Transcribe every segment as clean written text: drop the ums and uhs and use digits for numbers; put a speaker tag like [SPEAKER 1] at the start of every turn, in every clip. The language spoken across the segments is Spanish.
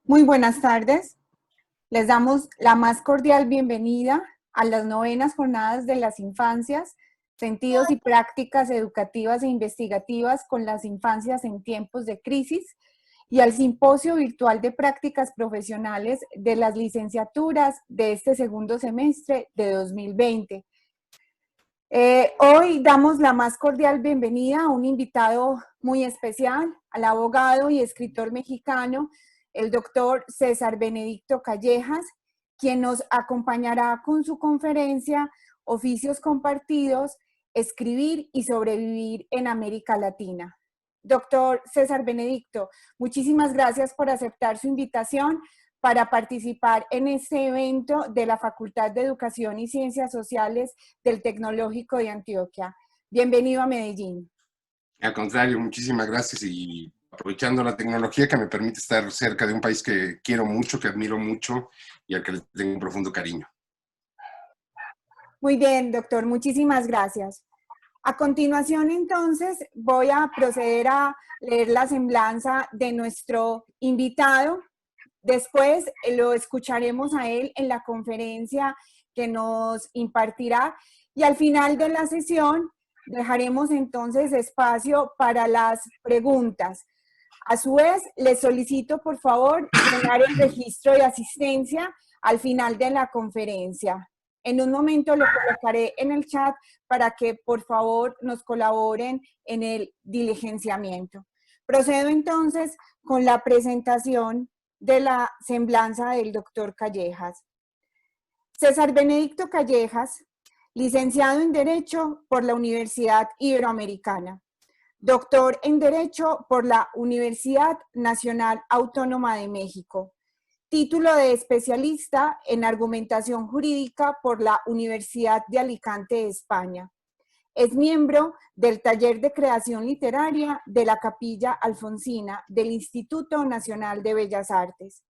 [SPEAKER 1] Muy buenas tardes. Les damos la más cordial bienvenida a las novenas jornadas de las infancias, sentidos y prácticas educativas e investigativas con las infancias en tiempos de crisis y al simposio virtual de prácticas profesionales de las licenciaturas de este segundo semestre de 2020. Hoy damos la más cordial bienvenida a un invitado muy especial, al abogado y escritor mexicano, el doctor César Benedicto Callejas, quien nos acompañará con su conferencia Oficios compartidos, escribir y sobrevivir en América Latina. Doctor César Benedicto, muchísimas gracias por aceptar su invitación para participar en este evento de la Facultad de Educación y Ciencias Sociales del Tecnológico de Antioquia. Bienvenido a Medellín.
[SPEAKER 2] Al contrario, muchísimas gracias y aprovechando la tecnología que me permite estar cerca de un país que quiero mucho, que admiro mucho y al que le tengo un profundo cariño.
[SPEAKER 1] Muy bien, doctor, muchísimas gracias. A continuación, entonces, voy a proceder a leer la semblanza de nuestro invitado. Después lo escucharemos a él en la conferencia que nos impartirá y al final de la sesión dejaremos entonces espacio para las preguntas. A su vez, les solicito por favor llenar el registro de asistencia al final de la conferencia. En un momento lo colocaré en el chat para que por favor nos colaboren en el diligenciamiento. Procedo entonces con la presentación de la semblanza del doctor Callejas. César Benedicto Callejas, licenciado en Derecho por la Universidad Iberoamericana, doctor en Derecho por la Universidad Nacional Autónoma de México, título de especialista en argumentación jurídica por la Universidad de Alicante, España. Es miembro del Taller de Creación Literaria de la Capilla Alfonsina del Instituto Nacional de Bellas Artes.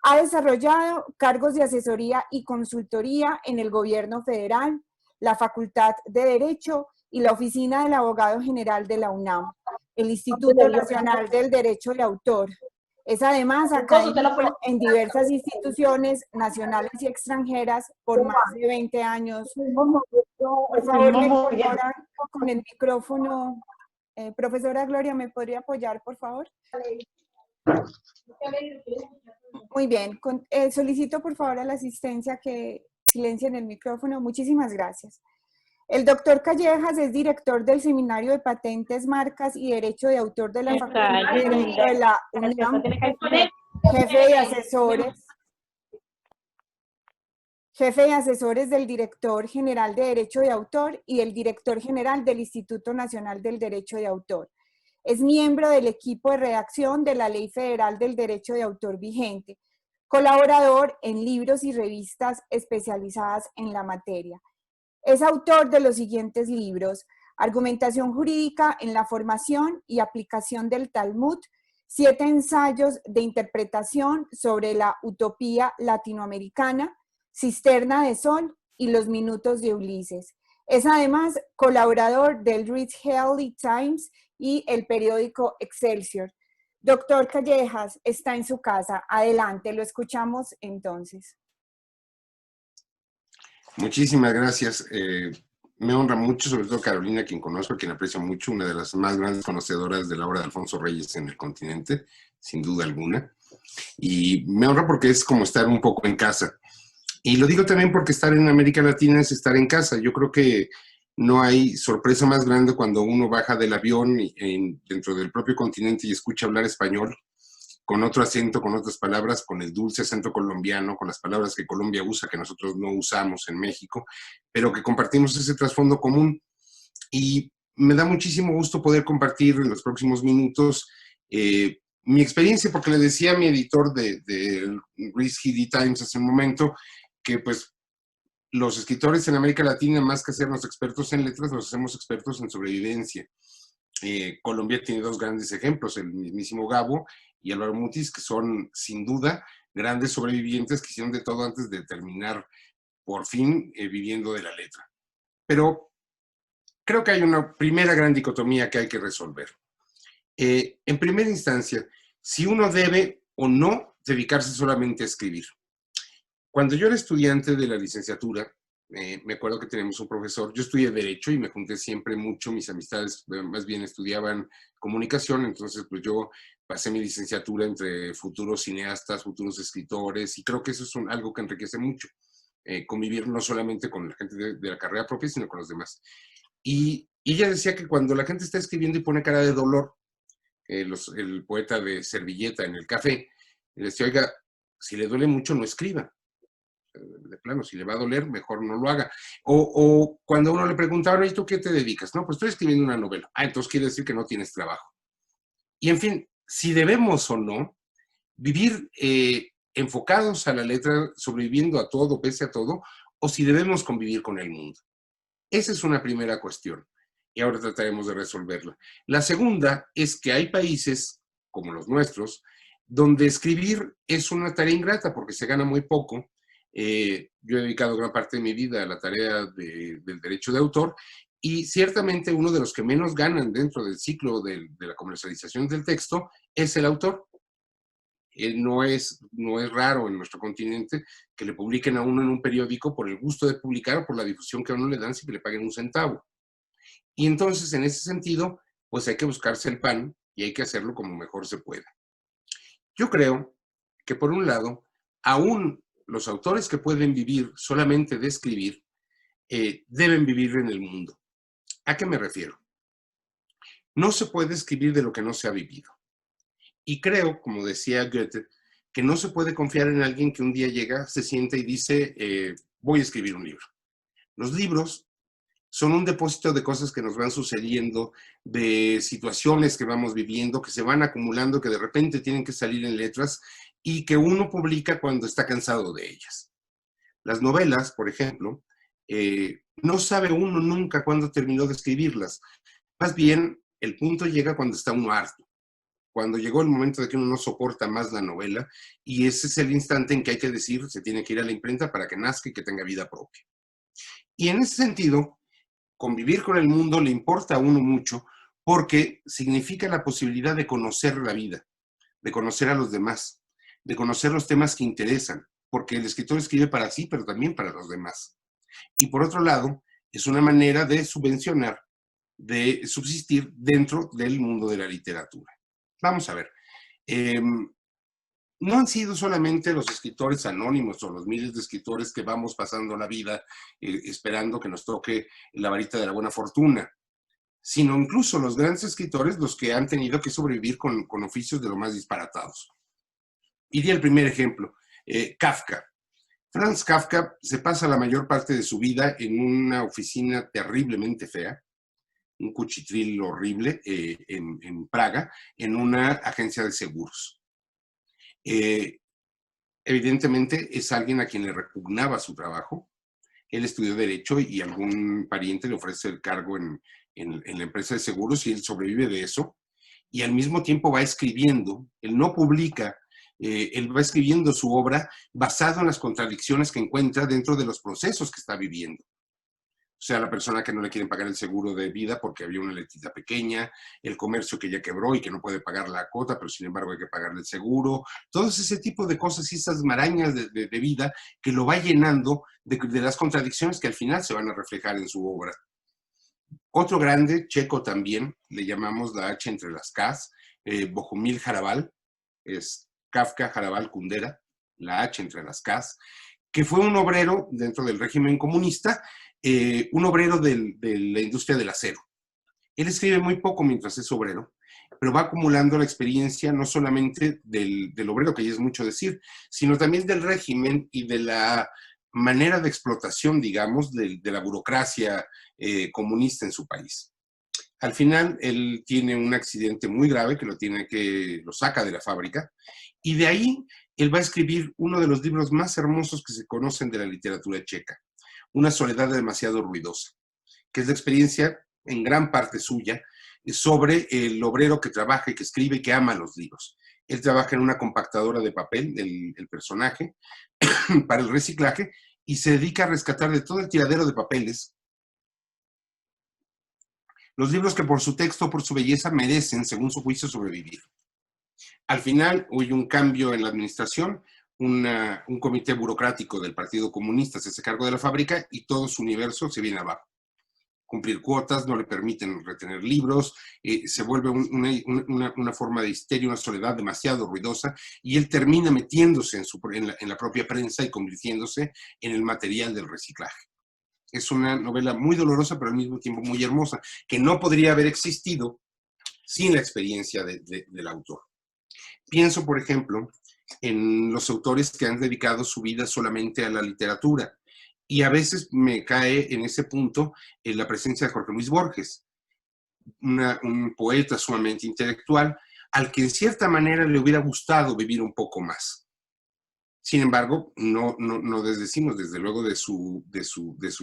[SPEAKER 1] Ha desarrollado cargos de asesoría y consultoría en el Gobierno Federal, la Facultad de Derecho y la Oficina del Abogado General de la UNAM, el Instituto Nacional del Derecho de Autor. Es además académico en diversas instituciones nacionales y extranjeras por más de 20 años. Por favor, me colaboran con el micrófono. Profesora Gloria, ¿me podría apoyar, por favor? Muy bien. Solicito, por favor, a la asistencia que silencien el micrófono. Muchísimas gracias. El doctor Callejas es director del Seminario de Patentes, Marcas y Derecho de Autor de la Facultad de Derecho de la UNAM, jefe de asesores del director general de Derecho de Autor y el director general del Instituto Nacional del Derecho de Autor. Es miembro del equipo de redacción de la Ley Federal del Derecho de Autor vigente, colaborador en libros y revistas especializadas en la materia. Es autor de los siguientes libros: Argumentación jurídica en la formación y aplicación del Talmud, 7 ensayos de interpretación sobre la utopía latinoamericana, Cisterna de Sol y Los minutos de Ulises. Es además colaborador del Israeli Times y el periódico Excelsior. Doctor Callejas, está en su casa. Adelante, lo escuchamos entonces.
[SPEAKER 2] Muchísimas gracias. Me honra mucho, sobre todo Carolina, quien conozco, quien aprecio mucho, una de las más grandes conocedoras de la obra de Alfonso Reyes en el continente, sin duda alguna. Y me honra porque es como estar un poco en casa. Y lo digo también porque estar en América Latina es estar en casa. Yo creo que no hay sorpresa más grande cuando uno baja del avión dentro del propio continente y escucha hablar español, con otro acento, con otras palabras, con el dulce acento colombiano, con las palabras que Colombia usa, que nosotros no usamos en México, pero que compartimos ese trasfondo común. Y me da muchísimo gusto poder compartir en los próximos minutos mi experiencia, porque le decía a mi editor de Israeli Times hace un momento que pues los escritores en América Latina, más que hacernos expertos en letras, nos hacemos expertos en sobrevivencia. Colombia tiene 2 grandes ejemplos, el mismísimo Gabo y Álvaro Mutis, que son sin duda grandes sobrevivientes que hicieron de todo antes de terminar por fin viviendo de la letra. Pero creo que hay una primera gran dicotomía que hay que resolver. En primera instancia, si uno debe o no dedicarse solamente a escribir. Cuando yo era estudiante de la licenciatura, me acuerdo que teníamos un profesor, yo estudié Derecho y me junté siempre mucho, mis amistades más bien estudiaban comunicación, entonces pues yo pasé mi licenciatura entre futuros cineastas, futuros escritores, y creo que eso es algo que enriquece mucho, convivir no solamente con la gente de la carrera propia, sino con los demás. Y ella decía que cuando la gente está escribiendo y pone cara de dolor, el poeta de Servilleta en el café, le decía, oiga, si le duele mucho, no escriba. De plano, si le va a doler, mejor no lo haga. O cuando uno le preguntaba, ¿y tú qué te dedicas? No, pues estoy escribiendo una novela. Ah, entonces quiere decir que no tienes trabajo. Y en fin, si debemos o no vivir enfocados a la letra, sobreviviendo a todo, pese a todo, o si debemos convivir con el mundo. Esa es una primera cuestión y ahora trataremos de resolverla. La segunda es que hay países, como los nuestros, donde escribir es una tarea ingrata porque se gana muy poco. Yo he dedicado gran parte de mi vida a la tarea del derecho de autor y ciertamente uno de los que menos ganan dentro del ciclo de la comercialización del texto es el autor. No es raro en nuestro continente que le publiquen a uno en un periódico por el gusto de publicar o por la difusión que a uno le dan sin que le paguen un centavo. Y entonces, en ese sentido, pues hay que buscarse el pan y hay que hacerlo como mejor se pueda. Yo creo que, por un lado, aún los autores que pueden vivir solamente de escribir, deben vivir en el mundo. ¿A qué me refiero? No se puede escribir de lo que no se ha vivido. Y creo, como decía Goethe, que no se puede confiar en alguien que un día llega, se sienta y dice, voy a escribir un libro. Los libros son un depósito de cosas que nos van sucediendo, de situaciones que vamos viviendo, que se van acumulando, que de repente tienen que salir en letras y que uno publica cuando está cansado de ellas. Las novelas, por ejemplo, no sabe uno nunca cuándo terminó de escribirlas. Más bien, el punto llega cuando está uno harto, cuando llegó el momento de que uno no soporta más la novela, y ese es el instante en que hay que decir, se tiene que ir a la imprenta para que nazca y que tenga vida propia. Y en ese sentido, convivir con el mundo le importa a uno mucho porque significa la posibilidad de conocer la vida, de conocer a los demás, de conocer los temas que interesan, porque el escritor escribe para sí, pero también para los demás. Y por otro lado, es una manera de subvencionar, de subsistir dentro del mundo de la literatura. Vamos a ver. No han sido solamente los escritores anónimos o los miles de escritores que vamos pasando la vida esperando que nos toque la varita de la buena fortuna, sino incluso los grandes escritores los que han tenido que sobrevivir con oficios de lo más disparatados. Y di el primer ejemplo, Kafka. Franz Kafka se pasa la mayor parte de su vida en una oficina terriblemente fea, un cuchitril horrible en Praga, en una agencia de seguros. Evidentemente es alguien a quien le repugnaba su trabajo. Él estudió Derecho y algún pariente le ofrece el cargo en la empresa de seguros y él sobrevive de eso. Y al mismo tiempo va escribiendo, él no publica, él va escribiendo su obra basado en las contradicciones que encuentra dentro de los procesos que está viviendo. O sea, la persona que no le quieren pagar el seguro de vida porque había una letrita pequeña, el comercio que ya quebró y que no puede pagar la cuota, pero sin embargo hay que pagarle el seguro, todo ese tipo de cosas y esas marañas de vida que lo va llenando de las contradicciones que al final se van a reflejar en su obra. Otro grande, checo también, le llamamos la H entre las Ks, Bohumil Hrabal, es Kafka, Hrabal, Kundera, la H entre las Ks, que fue un obrero dentro del régimen comunista, un obrero de la industria del acero. Él escribe muy poco mientras es obrero, pero va acumulando la experiencia no solamente del obrero, que ya es mucho decir, sino también del régimen y de la manera de explotación, digamos, de la burocracia comunista en su país. Al final, él tiene un accidente muy grave que lo saca de la fábrica, y de ahí él va a escribir uno de los libros más hermosos que se conocen de la literatura checa, Una soledad demasiado ruidosa, que es la experiencia en gran parte suya sobre el obrero que trabaja y que escribe y que ama los libros. Él trabaja en una compactadora de papel, el personaje, para el reciclaje, y se dedica a rescatar de todo el tiradero de papeles los libros que por su texto o por su belleza merecen, según su juicio, sobrevivir. Al final hubo un cambio en la administración, un comité burocrático del Partido Comunista se hace cargo de la fábrica y todo su universo se viene abajo. Cumplir cuotas, no le permiten retener libros, se vuelve una forma de histeria, una soledad demasiado ruidosa, y él termina metiéndose en la propia prensa y convirtiéndose en el material del reciclaje. Es una novela muy dolorosa, pero al mismo tiempo muy hermosa, que no podría haber existido sin la experiencia del autor. Pienso, por ejemplo, en los autores que han dedicado su vida solamente a la literatura. Y a veces me cae en ese punto la presencia de Jorge Luis Borges, un poeta sumamente intelectual, al que en cierta manera le hubiera gustado vivir un poco más. Sin embargo, no desdecimos desde luego de su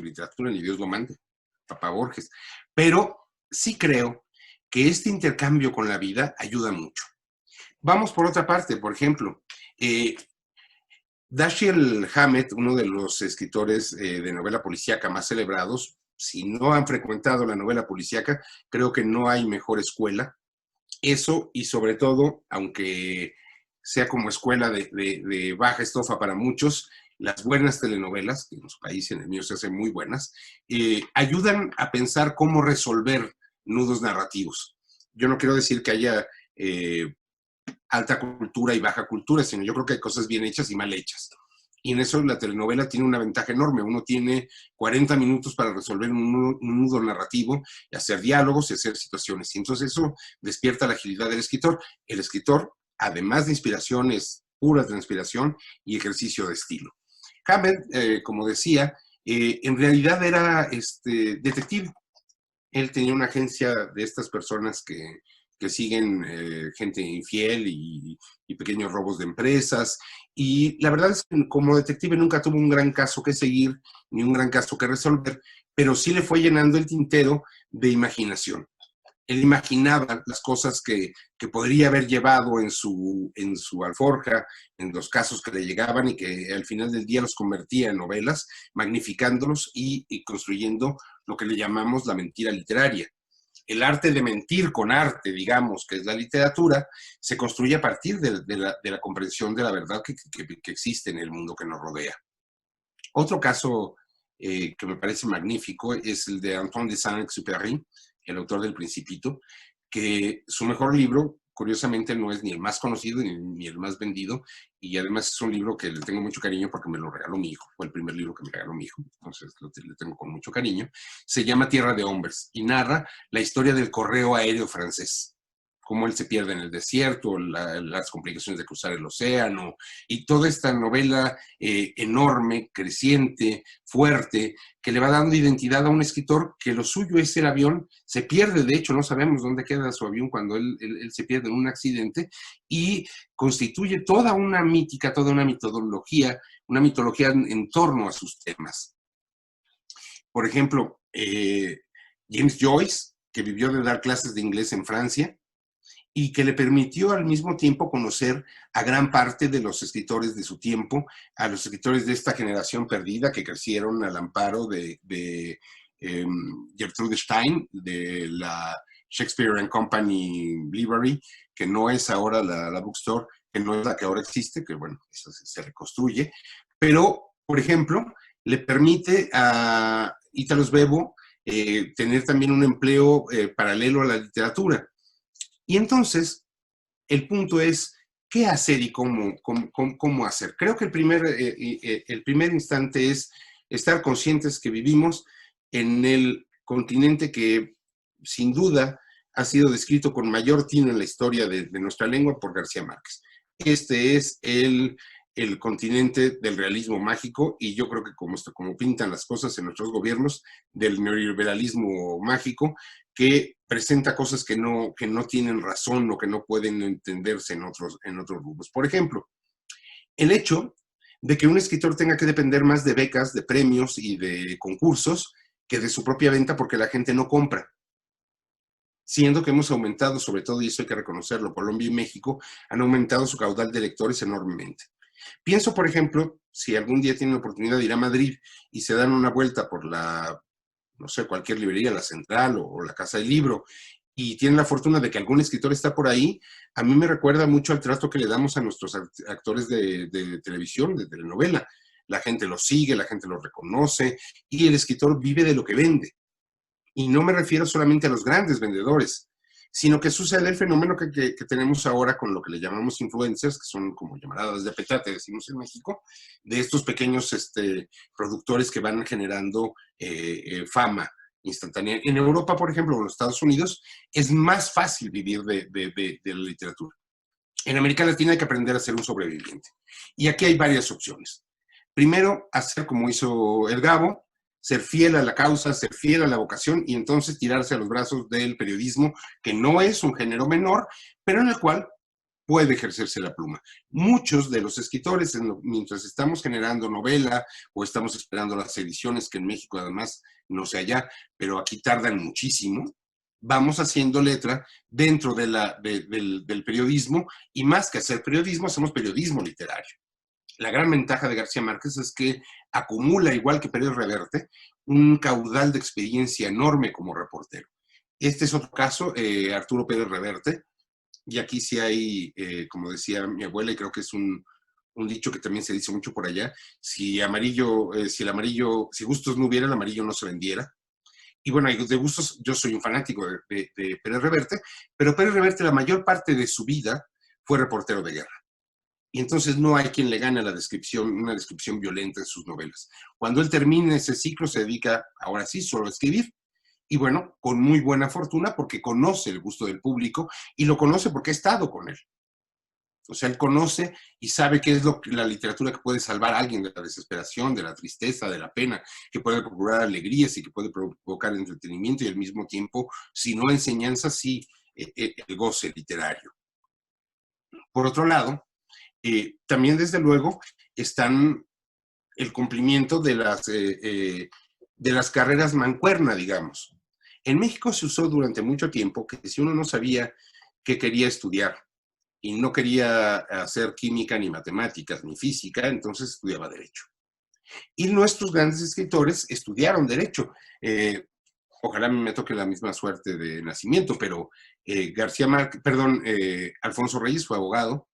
[SPEAKER 2] literatura, ni Dios lo mande, papá Borges. Pero sí creo que este intercambio con la vida ayuda mucho. Vamos por otra parte, por ejemplo, Dashiell Hammett, uno de los escritores de novela policíaca más celebrados, si no han frecuentado la novela policíaca, creo que no hay mejor escuela. Eso, y sobre todo, aunque sea como escuela de baja estofa para muchos, las buenas telenovelas, que en su país y en el mío se hacen muy buenas, ayudan a pensar cómo resolver nudos narrativos. Yo no quiero decir que haya alta cultura y baja cultura, sino yo creo que hay cosas bien hechas y mal hechas. Y en eso la telenovela tiene una ventaja enorme. Uno tiene 40 minutos para resolver un nudo narrativo, y hacer diálogos y hacer situaciones. Y entonces eso despierta la agilidad del escritor. El escritor, además de inspiración, es pura transpiración y ejercicio de estilo. Hammett, como decía, en realidad era detective. Él tenía una agencia de estas personas que siguen gente infiel y pequeños robos de empresas. Y la verdad es que como detective nunca tuvo un gran caso que seguir, ni un gran caso que resolver, pero sí le fue llenando el tintero de imaginación. Él imaginaba las cosas que podría haber llevado en su alforja, en los casos que le llegaban, y que al final del día los convertía en novelas, magnificándolos y construyendo lo que le llamamos la mentira literaria. El arte de mentir con arte, digamos, que es la literatura, se construye a partir de la comprensión de la verdad que existe en el mundo que nos rodea. Otro caso que me parece magnífico es el de Antoine de Saint-Exupéry, el autor del Principito, que su mejor libro, curiosamente, no es ni el más conocido ni el más vendido, y además es un libro que le tengo mucho cariño porque me lo regaló mi hijo. Fue el primer libro que me regaló mi hijo, entonces le tengo con mucho cariño. Se llama Tierra de Hombres y narra la historia del correo aéreo francés, cómo él se pierde en el desierto, las complicaciones de cruzar el océano, y toda esta novela enorme, creciente, fuerte, que le va dando identidad a un escritor que lo suyo es el avión. Se pierde, de hecho, no sabemos dónde queda su avión cuando él se pierde en un accidente, y constituye toda una mítica, toda una mitología en torno a sus temas. Por ejemplo, James Joyce, que vivió de dar clases de inglés en Francia, y que le permitió al mismo tiempo conocer a gran parte de los escritores de su tiempo, a los escritores de esta generación perdida que crecieron al amparo de Gertrude Stein, de la Shakespeare and Company Library, que no es ahora la bookstore, que no es la que ahora existe, que bueno, eso se reconstruye, pero, por ejemplo, le permite a Italo Svevo tener también un empleo paralelo a la literatura. Y entonces, el punto es, ¿qué hacer y cómo hacer? Creo que el primer instante es estar conscientes que vivimos en el continente que, sin duda, ha sido descrito con mayor tino en la historia de nuestra lengua por García Márquez. Este es el continente del realismo mágico, y yo creo que como pintan las cosas en nuestros gobiernos, del neoliberalismo mágico, que presenta cosas que no tienen razón o que no pueden entenderse en otros grupos. Por ejemplo, el hecho de que un escritor tenga que depender más de becas, de premios y de concursos que de su propia venta, porque la gente no compra. Siendo que hemos aumentado, sobre todo, y eso hay que reconocerlo, Colombia y México han aumentado su caudal de lectores enormemente. Pienso, por ejemplo, si algún día tienen la oportunidad de ir a Madrid y se dan una vuelta por no sé, cualquier librería, la Central o la Casa del Libro, y tienen la fortuna de que algún escritor está por ahí, a mí me recuerda mucho al trato que le damos a nuestros actores de televisión, de telenovela. La gente los sigue, la gente los reconoce, y el escritor vive de lo que vende. Y no me refiero solamente a los grandes vendedores, sino que sucede el fenómeno que tenemos ahora con lo que le llamamos influencers, que son como llamaradas de petate, decimos en México, de estos pequeños productores que van generando fama instantánea. En Europa, por ejemplo, o en los Estados Unidos, es más fácil vivir de la literatura. En América Latina hay que aprender a ser un sobreviviente. Y aquí hay varias opciones. Primero, hacer como hizo el Gabo, ser fiel a la causa, ser fiel a la vocación y entonces tirarse a los brazos del periodismo, que no es un género menor, pero en el cual puede ejercerse la pluma. Muchos de los escritores, mientras estamos generando novela o estamos esperando las ediciones, que en México además no sé allá, pero aquí tardan muchísimo, vamos haciendo letra dentro del periodismo, y más que hacer periodismo, hacemos periodismo literario. La gran ventaja de García Márquez es que acumula, igual que Pérez Reverte, un caudal de experiencia enorme como reportero. Este es otro caso, Arturo Pérez Reverte, y aquí sí hay, como decía mi abuela, y creo que es un dicho que también se dice mucho por allá, si gustos no hubiera, el amarillo no se vendiera. Y bueno, de gustos, yo soy un fanático de Pérez Reverte, pero Pérez Reverte la mayor parte de su vida fue reportero de guerra. Y entonces no hay quien le gane una descripción violenta en sus novelas. Cuando él termine ese ciclo, se dedica, ahora sí, solo a escribir. Y bueno, con muy buena fortuna, porque conoce el gusto del público y lo conoce porque ha estado con él. O sea, él conoce y sabe qué es la literatura que puede salvar a alguien de la desesperación, de la tristeza, de la pena, que puede procurar alegrías y que puede provocar entretenimiento y al mismo tiempo, si no enseñanza, sí el goce literario. Por otro lado, también desde luego están el cumplimiento de las carreras mancuerna, digamos. En México se usó durante mucho tiempo que si uno no sabía qué quería estudiar y no quería hacer química, ni matemáticas, ni física, entonces estudiaba Derecho. Y nuestros grandes escritores estudiaron Derecho. Ojalá me toque la misma suerte de nacimiento, pero Alfonso Reyes fue abogado,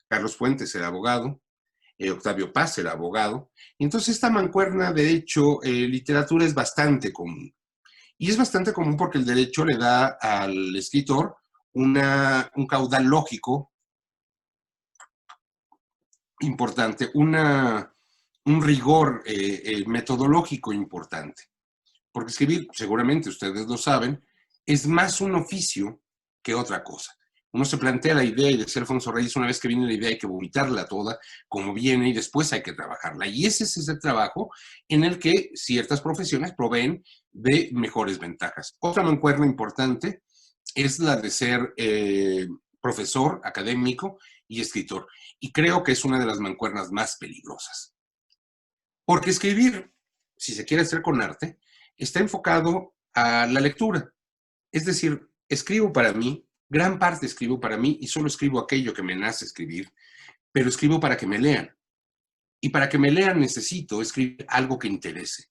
[SPEAKER 2] Carlos Fuentes era abogado, Octavio Paz era abogado. Y entonces esta mancuerna de hecho, literatura es bastante común. Y es bastante común porque el derecho le da al escritor un caudal lógico importante, un rigor metodológico importante. Porque escribir, seguramente ustedes lo saben, es más un oficio que otra cosa. Uno se plantea la idea y decía Alfonso Reyes, una vez que viene la idea hay que vomitarla toda como viene y después hay que trabajarla. Y ese es ese trabajo en el que ciertas profesiones proveen de mejores ventajas. Otra mancuerna importante es la de ser profesor, académico y escritor. Y creo que es una de las mancuernas más peligrosas. Porque escribir, si se quiere hacer con arte, está enfocado a la lectura. Es decir, escribo para mí, gran parte escribo para mí y solo escribo aquello que me nace escribir, pero escribo para que me lean. Y para que me lean necesito escribir algo que interese.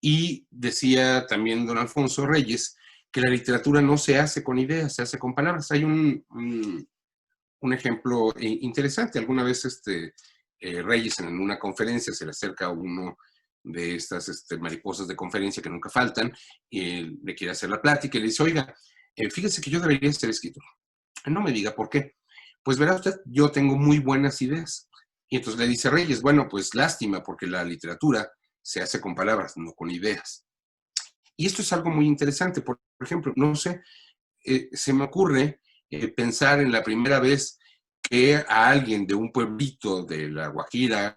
[SPEAKER 2] Y decía también don Alfonso Reyes que la literatura no se hace con ideas, se hace con palabras. Hay un ejemplo interesante. Alguna vez Reyes en una conferencia se le acerca a uno de estas mariposas de conferencia que nunca faltan, y le quiere hacer la plática y le dice, oiga, fíjese que yo debería ser escritor. No me diga por qué. Pues verá usted, yo tengo muy buenas ideas. Y entonces le dice Reyes, bueno, pues lástima, porque la literatura se hace con palabras, no con ideas. Y esto es algo muy interesante. Por ejemplo, no sé, se me ocurre pensar en la primera vez que a alguien de un pueblito de La Guajira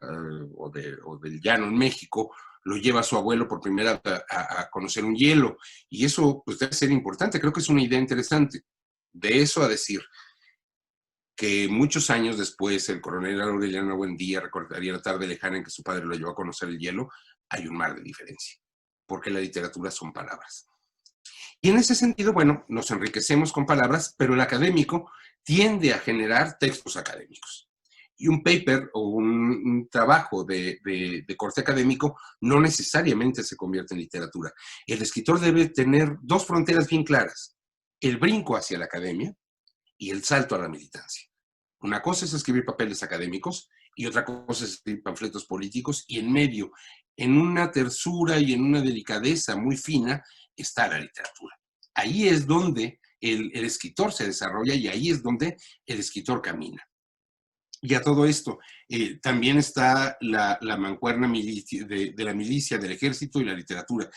[SPEAKER 2] o del llano en México lo lleva a su abuelo por primera vez a conocer un hielo. Y eso pues debe ser importante, creo que es una idea interesante. De eso a decir que muchos años después el coronel Aureliano Buendía recordaría la tarde lejana en que su padre lo llevó a conocer el hielo, hay un mar de diferencia, porque la literatura son palabras. Y en ese sentido, bueno, nos enriquecemos con palabras, pero el académico tiende a generar textos académicos. Y un paper o un trabajo de corte académico no necesariamente se convierte en literatura. El escritor debe tener dos fronteras bien claras. el brinco hacia la academia y el salto a la militancia. Una cosa es escribir papeles académicos y otra cosa es escribir panfletos políticos, y en medio, en una tersura y en una delicadeza muy fina, está la literatura. Ahí es donde el escritor se desarrolla y ahí es donde el escritor camina. Y a todo esto, también está la mancuerna de la milicia, del ejército y la literatura.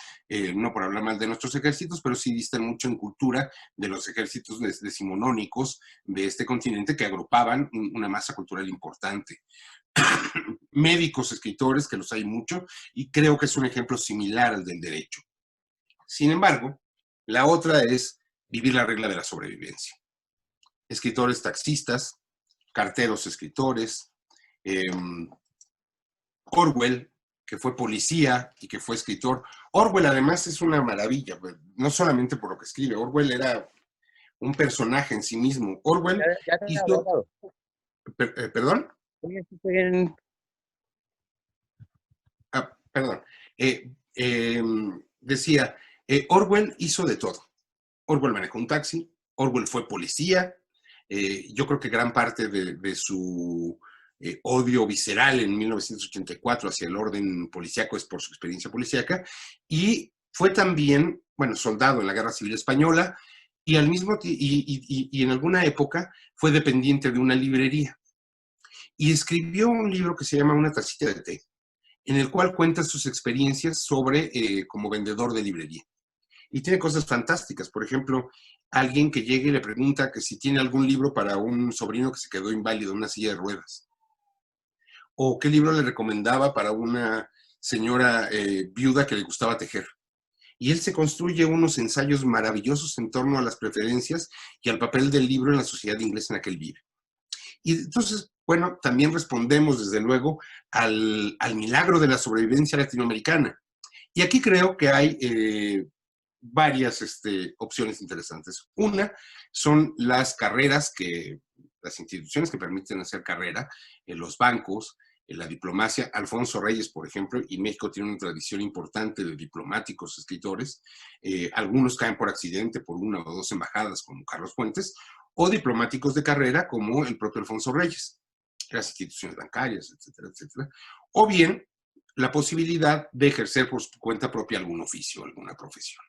[SPEAKER 2] No por hablar mal de nuestros ejércitos, pero sí distan mucho en cultura de los ejércitos decimonónicos de este continente, que agrupaban una masa cultural importante. Médicos, escritores, que los hay mucho, y creo que es un ejemplo similar al del derecho. Sin embargo, la otra es vivir la regla de la sobrevivencia. Escritores taxistas, carteros escritores, Orwell, que fue policía y que fue escritor. Orwell además es una maravilla, no solamente por lo que escribe. Orwell era un personaje en sí mismo. Orwell hizo... ¿Perdón? Perdón. Decía, Orwell hizo de todo. Orwell manejó un taxi, Orwell fue policía. Yo creo que gran parte de su odio visceral en 1984 hacia el orden policíaco es por su experiencia policíaca, y fue también, bueno, soldado en la Guerra Civil Española, y al mismo y en alguna época fue dependiente de una librería. Y escribió un libro que se llama Una tacita de té, en el cual cuenta sus experiencias sobre como vendedor de librería. Y tiene cosas fantásticas. Por ejemplo, alguien que llegue y le pregunta que si tiene algún libro para un sobrino que se quedó inválido en una silla de ruedas. O qué libro le recomendaba para una señora viuda que le gustaba tejer. Y él se construye unos ensayos maravillosos en torno a las preferencias y al papel del libro en la sociedad inglesa en la que él vive. Y entonces, bueno, también respondemos desde luego al milagro de la sobrevivencia latinoamericana. Y aquí creo que hay varias opciones interesantes. Una son las carreras las instituciones que permiten hacer carrera, los bancos, la diplomacia. Alfonso Reyes, por ejemplo, y México tiene una tradición importante de diplomáticos, escritores. Algunos caen por accidente por una o dos embajadas, como Carlos Fuentes, o diplomáticos de carrera, como el propio Alfonso Reyes, las instituciones bancarias, etcétera, etcétera. O bien, la posibilidad de ejercer por su cuenta propia algún oficio, alguna profesión.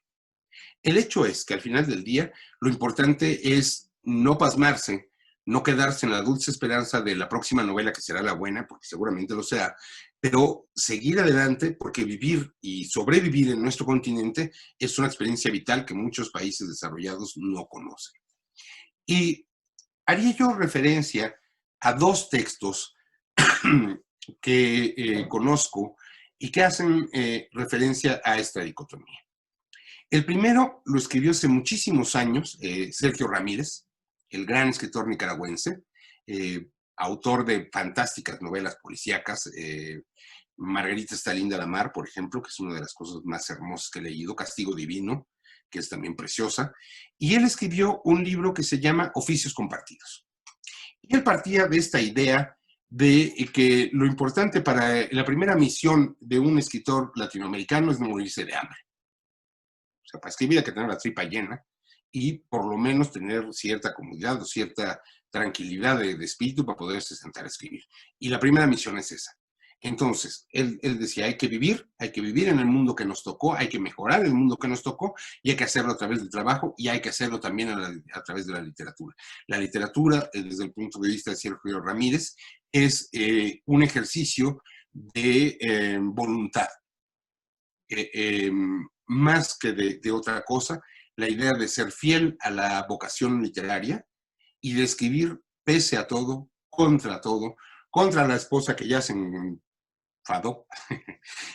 [SPEAKER 2] El hecho es que al final del día, lo importante es no pasmarse, no quedarse en la dulce esperanza de la próxima novela que será la buena, porque seguramente lo será, pero seguir adelante, porque vivir y sobrevivir en nuestro continente es una experiencia vital que muchos países desarrollados no conocen. Y haría yo referencia a dos textos que conozco y que hacen referencia a esta dicotomía. El primero lo escribió hace muchísimos años Sergio Ramírez, el gran escritor nicaragüense, autor de fantásticas novelas policíacas. Margarita está linda la mar, por ejemplo, que es una de las cosas más hermosas que he leído, Castigo Divino, que es también preciosa. Y él escribió un libro que se llama Oficios Compartidos. Y él partía de esta idea de que lo importante para la primera misión de un escritor latinoamericano es no morirse de hambre. O sea, para escribir hay que tener la tripa llena y por lo menos tener cierta comodidad o cierta tranquilidad de espíritu para poderse sentar a escribir. Y la primera misión es esa. Entonces, él decía, hay que vivir en el mundo que nos tocó, hay que mejorar el mundo que nos tocó, y hay que hacerlo a través del trabajo, y hay que hacerlo también a través de la literatura. La literatura, desde el punto de vista de Sergio Ramírez, es un ejercicio de voluntad. Más que de otra cosa, la idea de ser fiel a la vocación literaria y de escribir pese a todo, contra la esposa que ya se enfadó,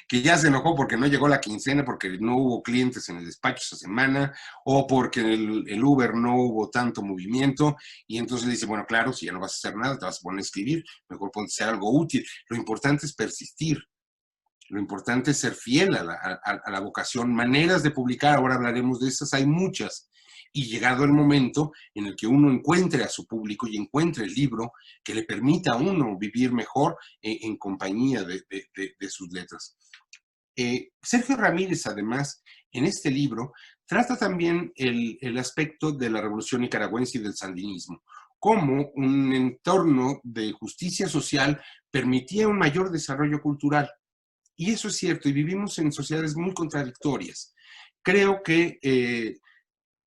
[SPEAKER 2] que ya se enojó porque no llegó la quincena, porque no hubo clientes en el despacho esa semana, o porque el Uber no hubo tanto movimiento, y entonces le dice, bueno, claro, si ya no vas a hacer nada, te vas a poner a escribir, mejor ponte a hacer algo útil. Lo importante es persistir. Lo importante es ser fiel a la vocación. Maneras de publicar, ahora hablaremos de estas, hay muchas. Y llegado el momento en el que uno encuentre a su público y encuentre el libro que le permita a uno vivir mejor en compañía de sus letras. Sergio Ramírez, además, en este libro, trata también el aspecto de la revolución nicaragüense y del sandinismo, cómo un entorno de justicia social permitía un mayor desarrollo cultural. Y eso es cierto, y vivimos en sociedades muy contradictorias. Creo que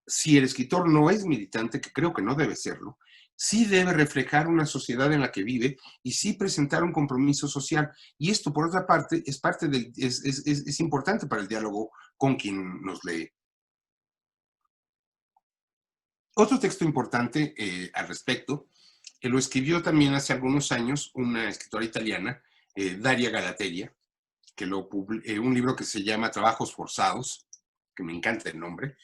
[SPEAKER 2] si el escritor no es militante, que creo que no debe serlo, sí debe reflejar una sociedad en la que vive y sí presentar un compromiso social. Y esto, por otra parte, es importante para el diálogo con quien nos lee. Otro texto importante al respecto, lo escribió también hace algunos años una escritora italiana, Daria Galateria, que un libro que se llama Trabajos Forzados, que me encanta el nombre,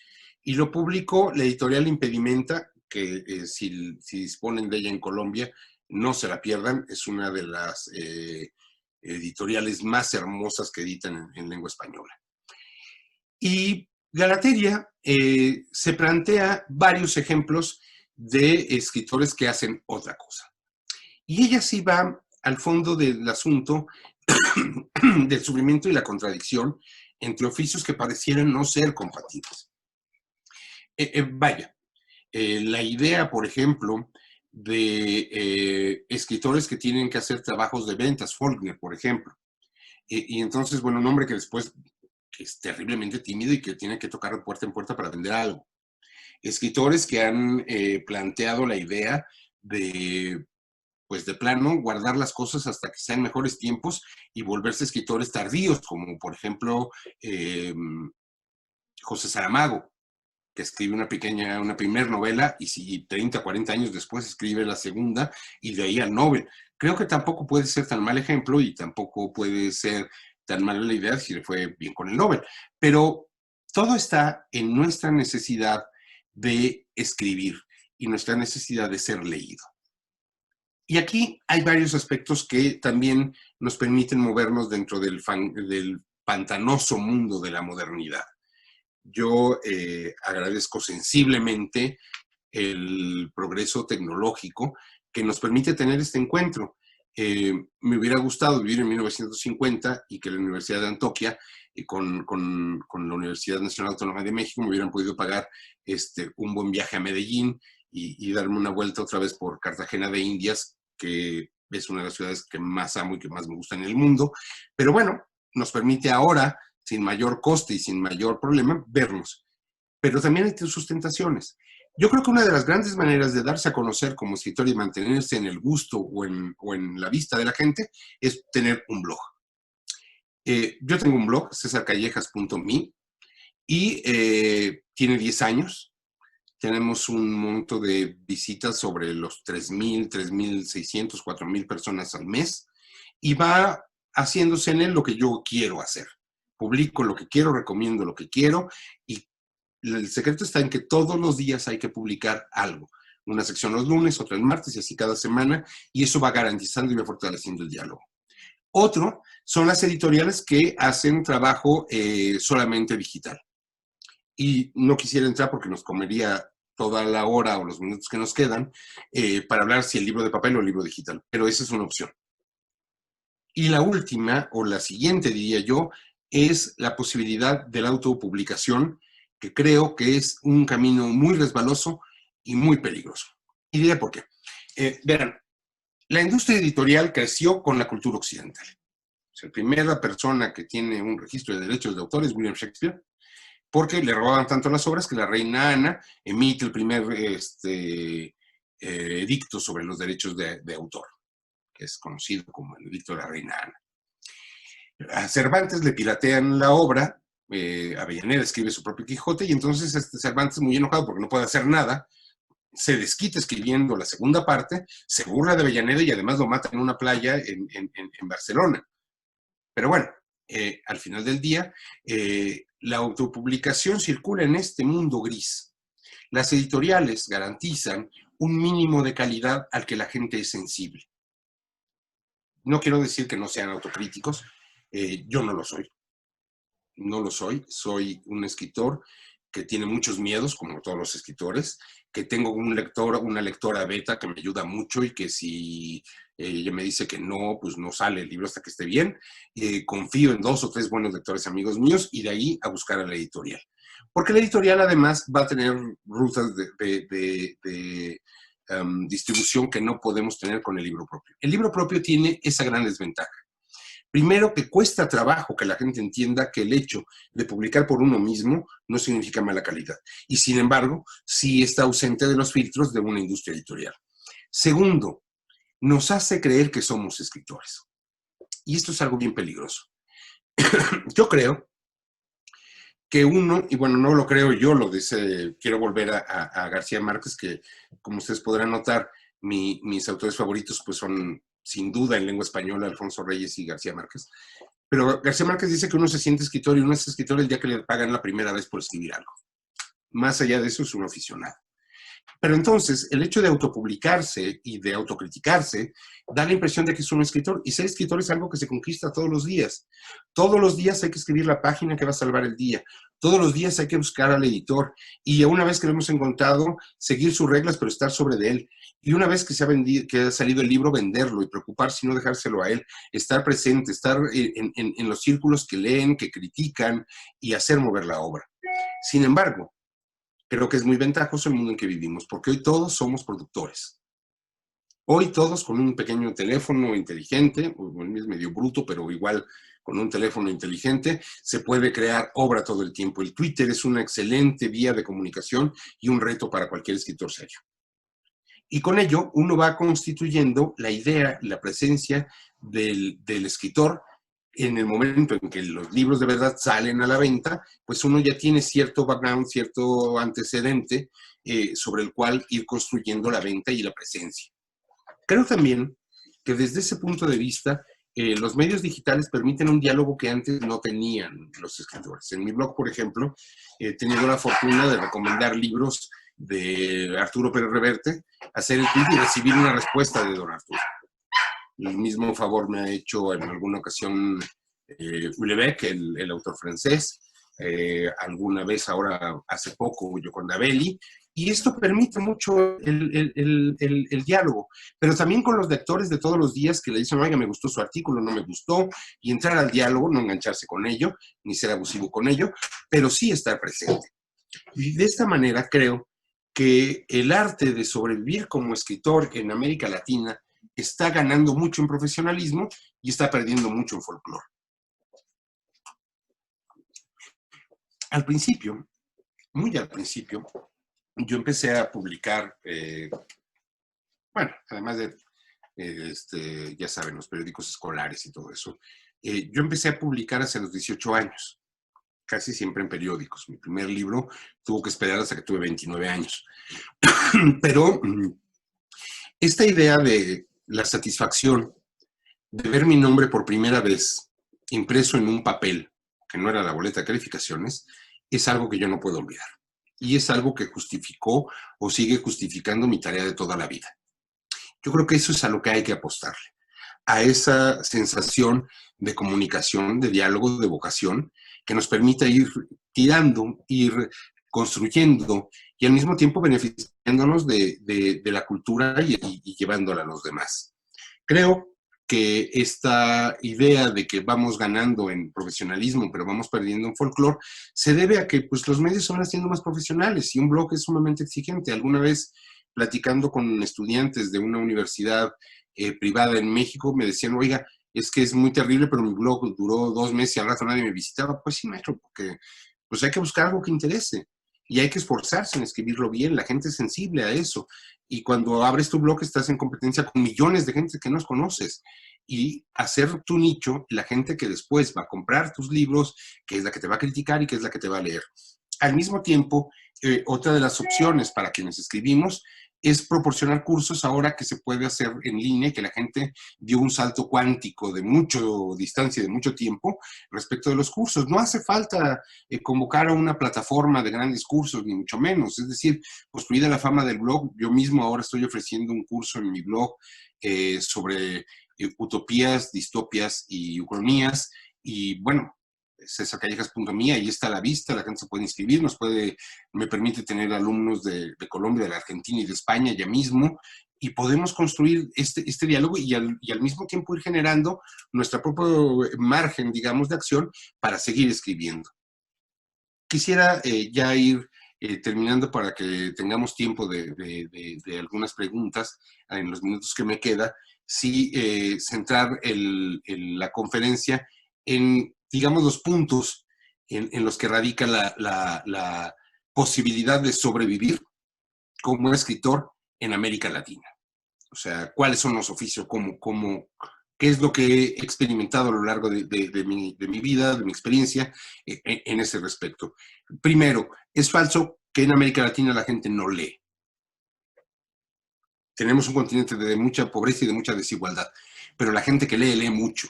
[SPEAKER 2] y lo publicó la editorial Impedimenta, que si disponen de ella en Colombia, no se la pierdan, es una de las editoriales más hermosas que editan en lengua española. Y Galateria se plantea varios ejemplos de escritores que hacen otra cosa. Y ella sí va al fondo del asunto del sufrimiento y la contradicción entre oficios que parecieran no ser compatibles. La idea, por ejemplo, de escritores que tienen que hacer trabajos de ventas, Faulkner, por ejemplo. Y entonces, bueno, un hombre que después es terriblemente tímido y que tiene que tocar de puerta en puerta para vender algo. Escritores que han planteado la idea de, pues de plano, guardar las cosas hasta que sean mejores tiempos y volverse escritores tardíos, como por ejemplo José Saramago, que escribe una primera novela y si 30, 40 años después escribe la segunda y de ahí al Nobel. Creo que tampoco puede ser tan mal ejemplo y tampoco puede ser tan mala la idea si le fue bien con el Nobel. Pero todo está en nuestra necesidad de escribir y nuestra necesidad de ser leído. Y aquí hay varios aspectos que también nos permiten movernos dentro del pantanoso mundo de la modernidad. Yo agradezco sensiblemente el progreso tecnológico que nos permite tener este encuentro. Me hubiera gustado vivir en 1950 y que la Universidad de Antioquia y con la Universidad Nacional Autónoma de México me hubieran podido pagar un buen viaje a Medellín y darme una vuelta otra vez por Cartagena de Indias, que es una de las ciudades que más amo y que más me gusta en el mundo. Pero bueno, nos permite ahora, sin mayor coste y sin mayor problema, vernos. Pero también hay sus tentaciones. Yo creo que una de las grandes maneras de darse a conocer como escritor y mantenerse en el gusto o en la vista de la gente es tener un blog. Yo tengo un blog, cesarcallejas.me, y tiene 10 años. Tenemos un monto de visitas sobre los 3,000, 3,600, 4,000 personas al mes y va haciéndose en él lo que yo quiero hacer. Publico lo que quiero, recomiendo lo que quiero y el secreto está en que todos los días hay que publicar algo. Una sección los lunes, otra el martes y así cada semana y eso va garantizando y va fortaleciendo el diálogo. Otro son las editoriales que hacen trabajo solamente digital. Y no quisiera entrar porque nos comería toda la hora o los minutos que nos quedan para hablar si el libro de papel o el libro digital, pero esa es una opción. Y la última, o la siguiente diría yo, es la posibilidad de la autopublicación, que creo que es un camino muy resbaloso y muy peligroso. Y diré por qué. Verán, la industria editorial creció con la cultura occidental. O sea, la primera persona que tiene un registro de derechos de autor es William Shakespeare, porque le robaban tanto las obras que la reina Ana emite el primer edicto sobre los derechos de autor, que es conocido como el edicto de la reina Ana. A Cervantes le piratean la obra, Avellaneda escribe su propio Quijote, y entonces Cervantes, muy enojado porque no puede hacer nada, se desquita escribiendo la segunda parte, se burla de Avellaneda y además lo mata en una playa en Barcelona. Pero bueno, al final del día, la autopublicación circula en este mundo gris. Las editoriales garantizan un mínimo de calidad al que la gente es sensible. No quiero decir que no sean autocríticos, yo no lo soy. No lo soy, soy un escritor que tiene muchos miedos, como todos los escritores, que tengo un lector, una lectora beta que me ayuda mucho y que si ella me dice que no, pues no sale el libro hasta que esté bien. Confío en 2 o 3 buenos lectores amigos míos y de ahí a buscar a la editorial. Porque la editorial además va a tener rutas distribución que no podemos tener con el libro propio. El libro propio tiene esa gran desventaja. Primero, que cuesta trabajo que la gente entienda que el hecho de publicar por uno mismo no significa mala calidad. Y sin embargo, sí está ausente de los filtros de una industria editorial. Segundo, nos hace creer que somos escritores. Y esto es algo bien peligroso. Yo creo que uno, y bueno, no lo creo yo, lo dice, quiero volver a García Márquez, que como ustedes podrán notar, mis autores favoritos pues son sin duda en lengua española Alfonso Reyes y García Márquez. Pero García Márquez dice que uno se siente escritor y uno es escritor el día que le pagan la primera vez por escribir algo. Más allá de eso es un aficionado. Pero entonces, el hecho de autopublicarse y de autocriticarse da la impresión de que es un escritor. Y ser escritor es algo que se conquista todos los días. Todos los días hay que escribir la página que va a salvar el día. Todos los días hay que buscar al editor. Y una vez que lo hemos encontrado, seguir sus reglas, pero estar sobre de él. Y una vez que que ha salido el libro, venderlo y preocuparse y no dejárselo a él. Estar presente, estar en los círculos que leen, que critican y hacer mover la obra. Sin embargo, creo que es muy ventajoso el mundo en que vivimos, porque hoy todos somos productores. Hoy todos con un pequeño teléfono inteligente, es medio bruto, pero igual con un teléfono inteligente, se puede crear obra todo el tiempo. El Twitter es una excelente vía de comunicación y un reto para cualquier escritor serio. Y con ello uno va constituyendo la idea, la presencia del escritor. En el momento en que los libros de verdad salen a la venta, pues uno ya tiene cierto background, cierto antecedente sobre el cual ir construyendo la venta y la presencia. Creo también que desde ese punto de vista, los medios digitales permiten un diálogo que antes no tenían los escritores. En mi blog, por ejemplo, he tenido la fortuna de recomendar libros de Arturo Pérez Reverte, hacer el tweet y recibir una respuesta de don Arturo. El mismo favor me ha hecho en alguna ocasión Houellebecq, el autor francés, alguna vez ahora, hace poco, Yoconda Belli, y esto permite mucho el diálogo, pero también con los lectores de todos los días que le dicen, oiga, me gustó su artículo, no me gustó, y entrar al diálogo, no engancharse con ello, ni ser abusivo con ello, pero sí estar presente. Y de esta manera creo que el arte de sobrevivir como escritor en América Latina está ganando mucho en profesionalismo y está perdiendo mucho en folclore. Al principio, muy al principio, yo empecé a publicar, bueno, además de, ya saben, los periódicos escolares y todo eso, yo empecé a publicar hace los 18 años, casi siempre en periódicos. Mi primer libro tuvo que esperar hasta que tuve 29 años. Pero esta idea de la satisfacción de ver mi nombre por primera vez impreso en un papel, que no era la boleta de calificaciones, es algo que yo no puedo olvidar. Y es algo que justificó o sigue justificando mi tarea de toda la vida. Yo creo que eso es a lo que hay que apostarle, a esa sensación de comunicación, de diálogo, de vocación, que nos permita ir tirando, ir construyendo y al mismo tiempo beneficiándonos de la cultura y llevándola a los demás. Creo que esta idea de que vamos ganando en profesionalismo, pero vamos perdiendo en folclore, se debe a que pues, los medios se van haciendo más profesionales y un blog es sumamente exigente. Alguna vez, platicando con estudiantes de una universidad privada en México, me decían, oiga, es que es muy terrible, pero mi blog duró 2 meses y al rato nadie me visitaba. Pues sí, maestro, porque pues hay que buscar algo que interese y hay que esforzarse en escribirlo bien. La gente es sensible a eso. Y cuando abres tu blog estás en competencia con millones de gente que no conoces. Y hacer tu nicho, la gente que después va a comprar tus libros, que es la que te va a criticar y que es la que te va a leer. Al mismo tiempo, otra de las opciones para quienes escribimos es proporcionar cursos ahora que se puede hacer en línea y que la gente dio un salto cuántico de mucha distancia, de mucho tiempo respecto de los cursos. No hace falta convocar a una plataforma de grandes cursos, ni mucho menos. Es decir, construida la fama del blog, yo mismo ahora estoy ofreciendo un curso en mi blog sobre utopías, distopias y ucronías. Y bueno, cesarcallejas.me, ahí está a la vista, la gente se puede inscribir, me permite tener alumnos de Colombia, de la Argentina y de España ya mismo, y podemos construir este diálogo y al mismo tiempo ir generando nuestra propia margen, digamos, de acción para seguir escribiendo. quisiera ya ir terminando para que tengamos tiempo de algunas preguntas en los minutos que me queda, sí centrar la conferencia en, digamos, los puntos en los que radica la posibilidad de sobrevivir como escritor en América Latina. O sea, cuáles son los oficios, qué es lo que he experimentado a lo largo de mi vida, de mi experiencia en ese respecto. Primero, es falso que en América Latina la gente no lee. Tenemos un continente de mucha pobreza y de mucha desigualdad, pero la gente que lee, lee mucho.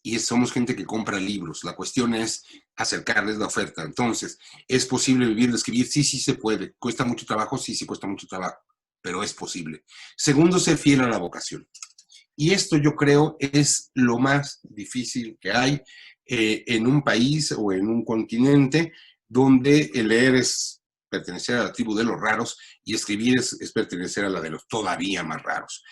[SPEAKER 2] Y somos gente que compra libros. La cuestión es acercarles la oferta. Entonces, ¿es posible vivir de escribir? Sí, sí se puede. ¿Cuesta mucho trabajo? Sí, sí cuesta mucho trabajo, pero es posible. Segundo, ser fiel a la vocación. Y esto yo creo es lo más difícil que hay en un país o en un continente donde el leer es pertenecer a la tribu de los raros y escribir es pertenecer a la de los todavía más raros.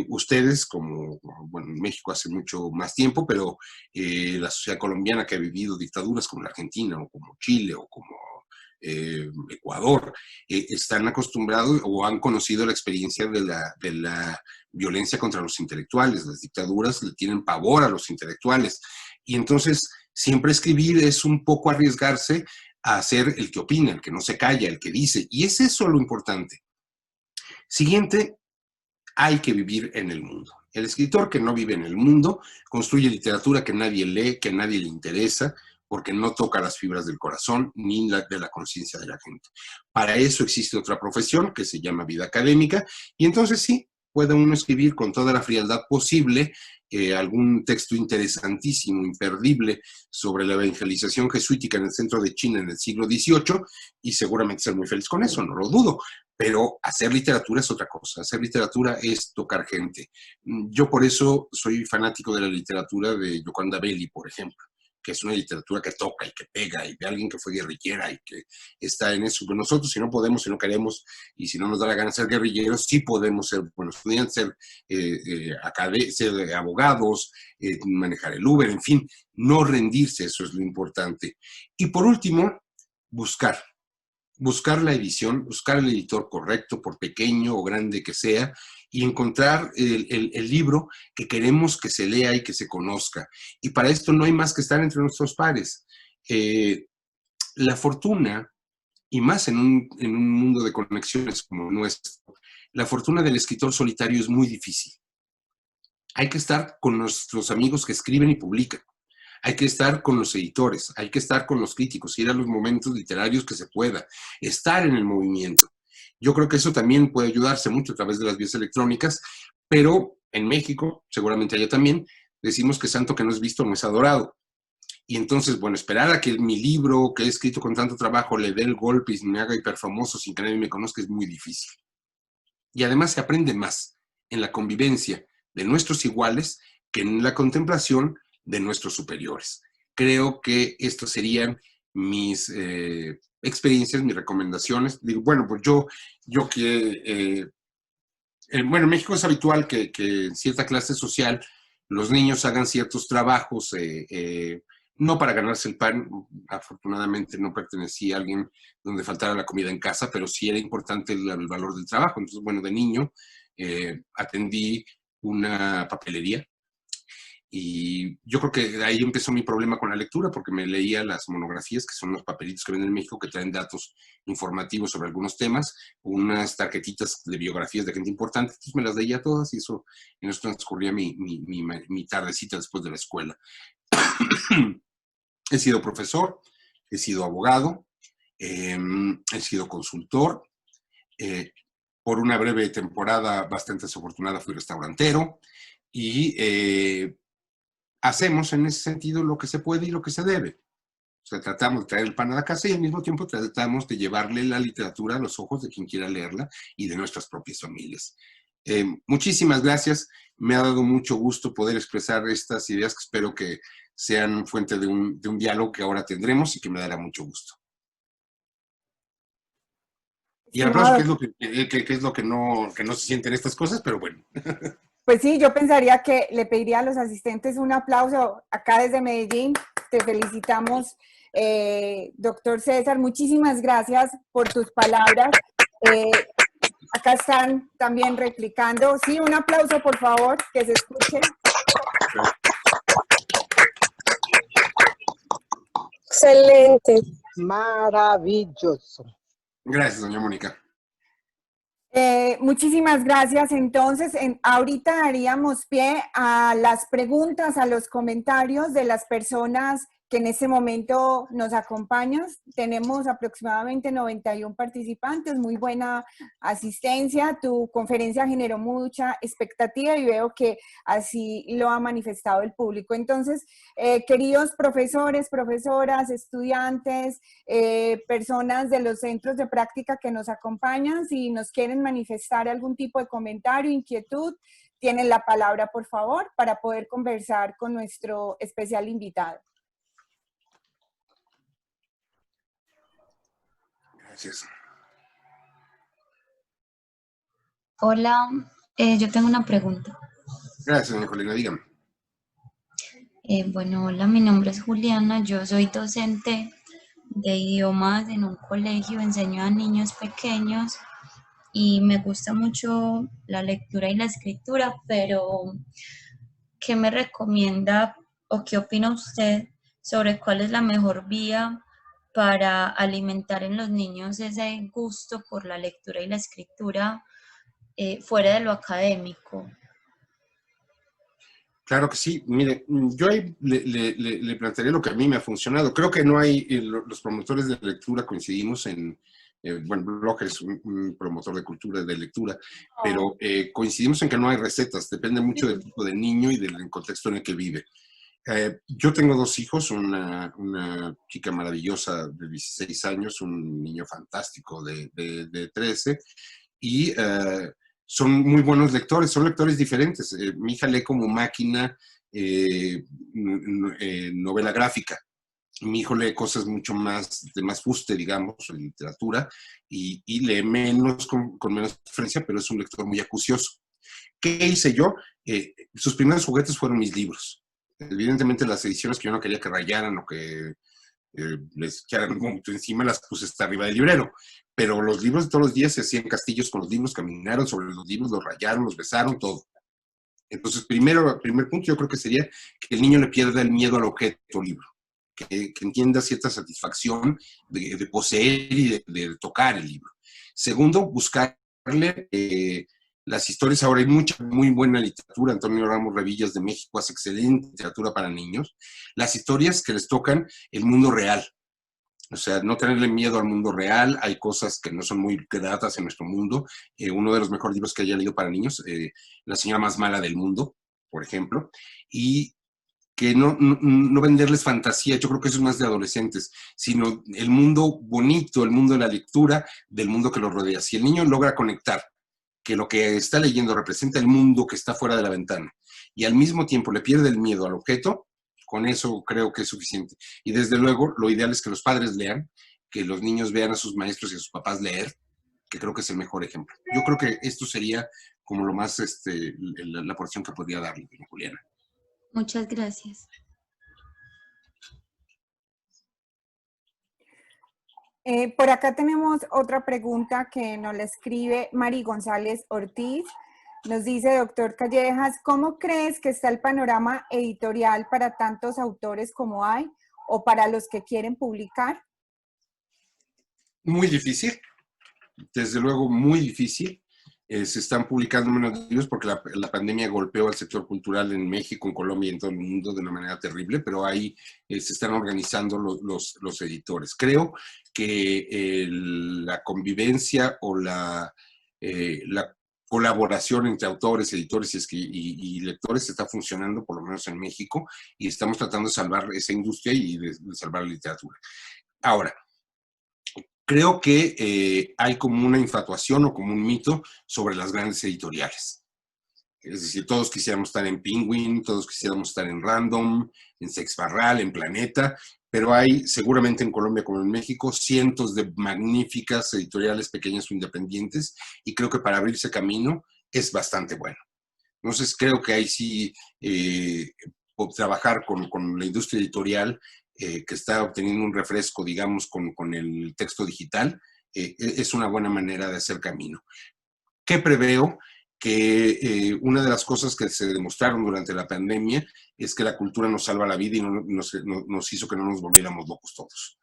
[SPEAKER 2] Ustedes, como, bueno, en México hace mucho más tiempo, pero la sociedad colombiana que ha vivido dictaduras como la Argentina o como Chile o como Ecuador, están acostumbrados o han conocido la experiencia de la violencia contra los intelectuales. Las dictaduras le tienen pavor a los intelectuales. Y entonces, siempre escribir es un poco arriesgarse a ser el que opina, el que no se calla, el que dice. Y es eso lo importante. Siguiente, hay que vivir en el mundo. El escritor que no vive en el mundo construye literatura que nadie lee, que a nadie le interesa, porque no toca las fibras del corazón ni de la conciencia de la gente. Para eso existe otra profesión que se llama vida académica, y entonces sí, puede uno escribir con toda la frialdad posible algún texto interesantísimo, imperdible, sobre la evangelización jesuítica en el centro de China en el siglo XVIII, y seguramente ser muy feliz con eso, no lo dudo. Pero hacer literatura es otra cosa. Hacer literatura es tocar gente. Yo por eso soy fanático de la literatura de Yoconda Belli, por ejemplo, que es una literatura que toca y que pega, y de alguien que fue guerrillera y que está en eso. Pero nosotros, si no podemos, si no queremos, y si no nos da la gana ser guerrilleros, sí podemos ser buenos estudiantes, ser abogados, manejar el Uber, en fin, no rendirse, eso es lo importante. Y por último, buscar la edición, buscar el editor correcto, por pequeño o grande que sea, y encontrar el libro que queremos que se lea y que se conozca. Y para esto no hay más que estar entre nuestros pares. La fortuna, y más en un mundo de conexiones como nuestro, la fortuna del escritor solitario es muy difícil. Hay que estar con nuestros amigos que escriben y publican. Hay que estar con los editores, hay que estar con los críticos, ir a los momentos literarios que se pueda, estar en el movimiento. Yo creo que eso también puede ayudarse mucho a través de las vías electrónicas, pero en México, seguramente allá también, decimos que santo que no es visto no es adorado. Y entonces, bueno, esperar a que mi libro, que he escrito con tanto trabajo, le dé el golpe y me haga hiperfamoso sin que nadie me conozca, es muy difícil. Y además se aprende más en la convivencia de nuestros iguales que en la contemplación de nuestros superiores. Creo que estas serían mis experiencias, mis recomendaciones. Digo, bueno, pues yo que, bueno, en México es habitual que en cierta clase social los niños hagan ciertos trabajos, no para ganarse el pan. Afortunadamente no pertenecía a alguien donde faltara la comida en casa, pero sí era importante el valor del trabajo. Entonces, bueno, de niño atendí una papelería. Y yo creo que de ahí empezó mi problema con la lectura, porque me leía las monografías, que son los papelitos que venden en México, que traen datos informativos sobre algunos temas, unas tarjetitas de biografías de gente importante. Entonces me las leía todas y en eso transcurría mi tardecita después de la escuela. He sido profesor, he sido abogado, he sido consultor. Por una breve temporada bastante desafortunada fui restaurantero y hacemos en ese sentido lo que se puede y lo que se debe. O sea, tratamos de traer el pan a la casa y al mismo tiempo tratamos de llevarle la literatura a los ojos de quien quiera leerla y de nuestras propias familias. Muchísimas gracias. Me ha dado mucho gusto poder expresar estas ideas que espero que sean fuente de un diálogo que ahora tendremos y que me dará mucho gusto. Y el aplauso, que es lo que no se siente en estas cosas, pero bueno.
[SPEAKER 1] Pues sí, yo pensaría que le pediría a los asistentes un aplauso. Acá desde Medellín te felicitamos Doctor César, muchísimas gracias por tus palabras. Acá están también replicando. Sí, un aplauso, por favor, que se escuche.
[SPEAKER 3] Excelente. Maravilloso.
[SPEAKER 2] Gracias, doña Mónica.
[SPEAKER 1] Muchísimas gracias. Entonces, ahorita daríamos pie a las preguntas, a los comentarios de las personas que en este momento nos acompañan. Tenemos aproximadamente 91 participantes, muy buena asistencia. Tu conferencia generó mucha expectativa y veo que así lo ha manifestado el público. Entonces, queridos profesores, profesoras, estudiantes, personas de los centros de práctica que nos acompañan, si nos quieren manifestar algún tipo de comentario, inquietud, tienen la palabra, por favor, para poder conversar con nuestro especial invitado.
[SPEAKER 2] Gracias.
[SPEAKER 4] Hola, yo tengo una pregunta.
[SPEAKER 2] Gracias, doña Juliana, dígame.
[SPEAKER 4] Bueno, hola, mi nombre es Juliana, yo soy docente de idiomas en un colegio, enseño a niños pequeños y me gusta mucho la lectura y la escritura, pero ¿qué me recomienda o qué opina usted sobre cuál es la mejor vía para alimentar en los niños ese gusto por la lectura y la escritura fuera de lo académico?
[SPEAKER 2] Claro que sí. Mire, yo ahí le plantearía lo que a mí me ha funcionado. Creo que no hay, los promotores de lectura coincidimos en, bueno, Blocher es un promotor de cultura, de lectura, pero coincidimos en que no hay recetas, depende mucho del tipo de niño y del contexto en el que vive. Yo tengo dos hijos, una chica maravillosa de 16 años, un niño fantástico de 13, y son muy buenos lectores, son lectores diferentes. Mi hija lee como máquina novela gráfica. Mi hijo lee cosas mucho más de más fuste, digamos, en literatura, y lee menos, con menos frecuencia, pero es un lector muy acucioso. ¿Qué hice yo? Sus primeros juguetes fueron mis libros. Evidentemente las ediciones que yo no quería que rayaran o que les echaran mucho encima, las puse hasta arriba del librero. Pero los libros de todos los días se hacían castillos con los libros, caminaron sobre los libros, los rayaron, los besaron, todo. Entonces, primer punto yo creo que sería que el niño le pierda el miedo al objeto libro, que entienda cierta satisfacción de poseer y de tocar el libro. Segundo, buscarle las historias. Ahora hay mucha, muy buena literatura. Antonio Ramos Revillas de México hace excelente literatura para niños. Las historias que les tocan el mundo real. O sea, no tenerle miedo al mundo real. Hay cosas que no son muy gratas en nuestro mundo. Uno de los mejores libros que haya leído para niños, La señora más mala del mundo, por ejemplo. Y que no venderles fantasía, yo creo que eso es más de adolescentes, sino el mundo bonito, el mundo de la lectura, del mundo que lo rodea. Si el niño logra conectar que lo que está leyendo representa el mundo que está fuera de la ventana y al mismo tiempo le pierde el miedo al objeto, con eso creo que es suficiente. Y desde luego, lo ideal es que los padres lean, que los niños vean a sus maestros y a sus papás leer, que creo que es el mejor ejemplo. Yo creo que esto sería como lo más, la porción que podría darle, doña Juliana.
[SPEAKER 4] Muchas gracias.
[SPEAKER 1] Por acá tenemos otra pregunta que nos la escribe Mari González Ortiz. Nos dice, doctor Callejas, ¿cómo crees que está el panorama editorial para tantos autores como hay o para los que quieren publicar?
[SPEAKER 2] Muy difícil, desde luego muy difícil. Se están publicando menos libros porque la pandemia golpeó al sector cultural en México, en Colombia y en todo el mundo de una manera terrible, pero ahí se están organizando los editores. Creo que la convivencia o la colaboración entre autores, editores y lectores está funcionando, por lo menos en México, y estamos tratando de salvar esa industria y de salvar la literatura. Ahora, creo que hay como una infatuación o como un mito sobre las grandes editoriales. Es decir, todos quisiéramos estar en Penguin, todos quisiéramos estar en Random, en Sexbarral, en Planeta, pero hay seguramente en Colombia como en México cientos de magníficas editoriales pequeñas o independientes, y creo que para abrirse camino es bastante bueno. Entonces creo que ahí sí trabajar con la industria editorial que está obteniendo un refresco, digamos, con el texto digital, es una buena manera de hacer camino. ¿Qué preveo? Que una de las cosas que se demostraron durante la pandemia es que la cultura nos salva la vida y nos hizo que no nos volviéramos locos todos.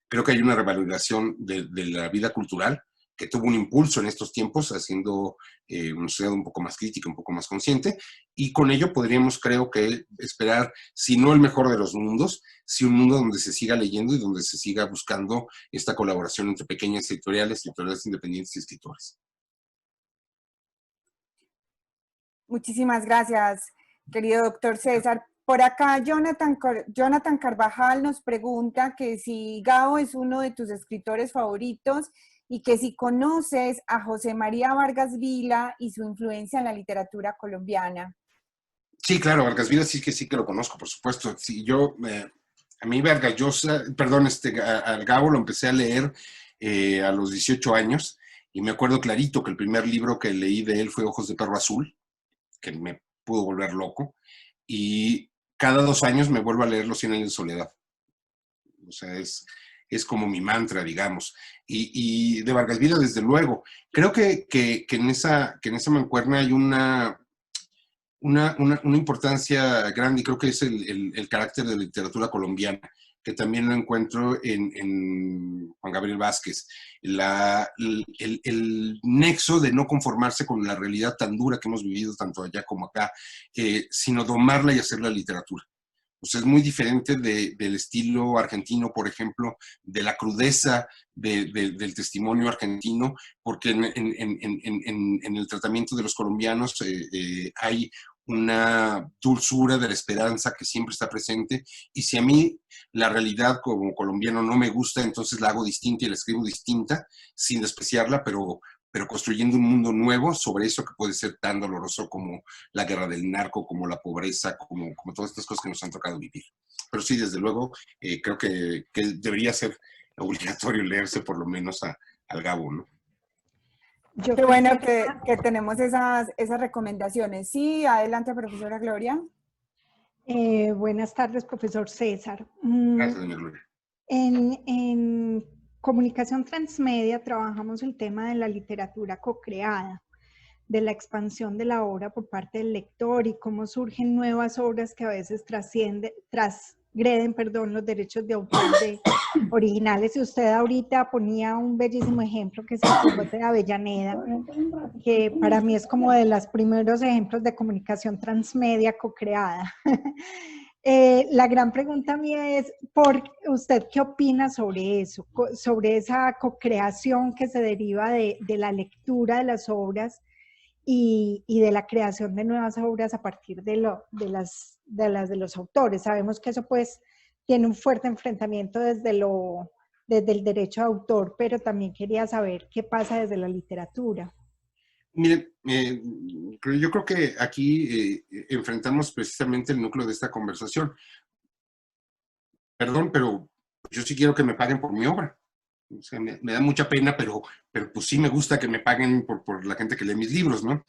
[SPEAKER 2] Creo que hay una revaloración de la vida cultural que tuvo un impulso en estos tiempos, haciendo una sociedad un poco más crítica, un poco más consciente, y con ello podríamos, creo que, esperar, si no el mejor de los mundos, si un mundo donde se siga leyendo y donde se siga buscando esta colaboración entre pequeñas editoriales independientes y escritores.
[SPEAKER 1] Muchísimas gracias, querido doctor César. Por acá, Jonathan Carvajal nos pregunta que si Gabo es uno de tus escritores favoritos y que si conoces a José María Vargas Vila y su influencia en la literatura colombiana.
[SPEAKER 2] Sí, claro, Vargas Vila sí que lo conozco, por supuesto. Sí, a mí Vargas Llosa, perdón, al Gabo lo empecé a leer a los 18 años y me acuerdo clarito que el primer libro que leí de él fue Ojos de Perro Azul, que me pudo volver loco, y cada 2 años me vuelvo a leer Los 100 años de soledad. O sea, es como mi mantra, digamos. Y de Vargas Vila, desde luego. Creo que en esa mancuerna hay una importancia grande, y creo que es el carácter de la literatura colombiana, que también lo encuentro en Juan Gabriel Vázquez. El nexo de no conformarse con la realidad tan dura que hemos vivido tanto allá como acá, sino domarla y hacerla literatura. O sea, es muy diferente del estilo argentino, por ejemplo, de la crudeza del testimonio argentino, porque en el tratamiento de los colombianos hay una dulzura de la esperanza que siempre está presente, y si a mí la realidad como colombiano no me gusta, entonces la hago distinta y la escribo distinta, sin despreciarla, pero construyendo un mundo nuevo sobre eso que puede ser tan doloroso como la guerra del narco, como la pobreza, como todas estas cosas que nos han tocado vivir. Pero sí, desde luego, creo que debería ser obligatorio leerse por lo menos al Gabo, ¿no?
[SPEAKER 1] Qué bueno que tenemos esas recomendaciones. Sí, adelante, profesora Gloria.
[SPEAKER 5] Buenas tardes, profesor César.
[SPEAKER 2] Gracias, doña Gloria.
[SPEAKER 5] En Comunicación Transmedia trabajamos el tema de la literatura co-creada, de la expansión de la obra por parte del lector y cómo surgen nuevas obras que a veces transgreden los derechos de autor de originales. Y usted ahorita ponía un bellísimo ejemplo que es el Quijote de Avellaneda, que para mí es como de los primeros ejemplos de comunicación transmedia co-creada. La gran pregunta mía es, ¿usted qué opina sobre eso? Sobre esa co-creación que se deriva de la lectura de las obras y de la creación de nuevas obras a partir de los autores. Sabemos que eso pues tiene un fuerte enfrentamiento desde el derecho de autor, pero también quería saber qué pasa desde la literatura.
[SPEAKER 2] Mire, yo creo que aquí enfrentamos precisamente el núcleo de esta conversación. Perdón, pero yo sí quiero que me paguen por mi obra. O sea, me da mucha pena, pero pues sí me gusta que me paguen por la gente que lee mis libros, ¿no?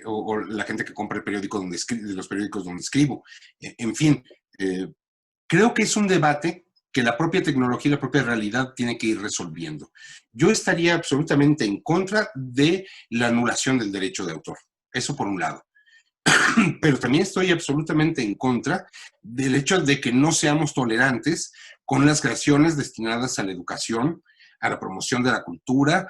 [SPEAKER 2] O la gente que compra el periódico de los periódicos donde escribo. En fin, creo que es un debate que la propia tecnología y la propia realidad tiene que ir resolviendo. Yo estaría absolutamente en contra de la anulación del derecho de autor. Eso por un lado. Pero también estoy absolutamente en contra del hecho de que no seamos tolerantes con las creaciones destinadas a la educación, a la promoción de la cultura,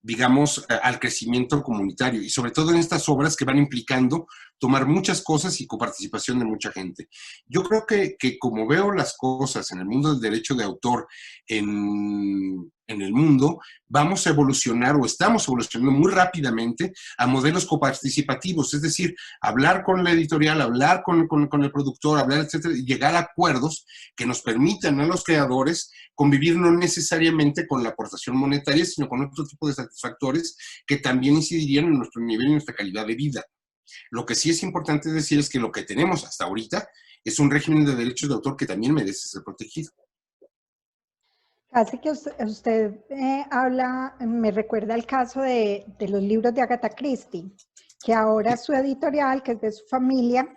[SPEAKER 2] digamos, al crecimiento comunitario, y sobre todo en estas obras que van implicando tomar muchas cosas y coparticipación de mucha gente. Yo creo que como veo las cosas en el mundo del derecho de autor en el mundo, vamos a evolucionar o estamos evolucionando muy rápidamente a modelos coparticipativos, es decir, hablar con la editorial, hablar con el productor, hablar, etcétera, y llegar a acuerdos que nos permitan a los creadores convivir no necesariamente con la aportación monetaria, sino con otro tipo de satisfactores que también incidirían en nuestro nivel y nuestra calidad de vida. Lo que sí es importante decir es que lo que tenemos hasta ahorita es un régimen de derechos de autor que también merece ser protegido.
[SPEAKER 5] Casi que usted habla, me recuerda el caso de los libros de Agatha Christie, que ahora su editorial, que es de su familia,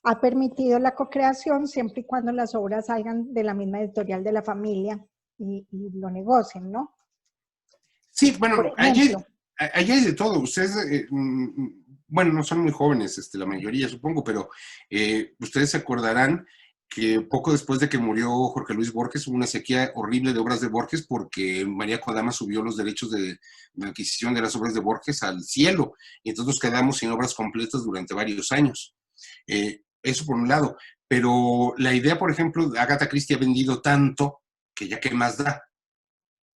[SPEAKER 5] ha permitido la co-creación siempre y cuando las obras salgan de la misma editorial de la familia y lo negocien, ¿no?
[SPEAKER 2] Sí,
[SPEAKER 5] Por
[SPEAKER 2] bueno,
[SPEAKER 5] ejemplo.
[SPEAKER 2] allí hay de todo. Ustedes, bueno, no son muy jóvenes, la mayoría supongo, pero ustedes se acordarán que poco después de que murió Jorge Luis Borges hubo una sequía horrible de obras de Borges porque María Kodama subió los derechos de adquisición de las obras de Borges al cielo y entonces nos quedamos sin obras completas durante varios años. Eso por un lado. Pero la idea, por ejemplo, de Agatha Christie ha vendido tanto que ya qué más da.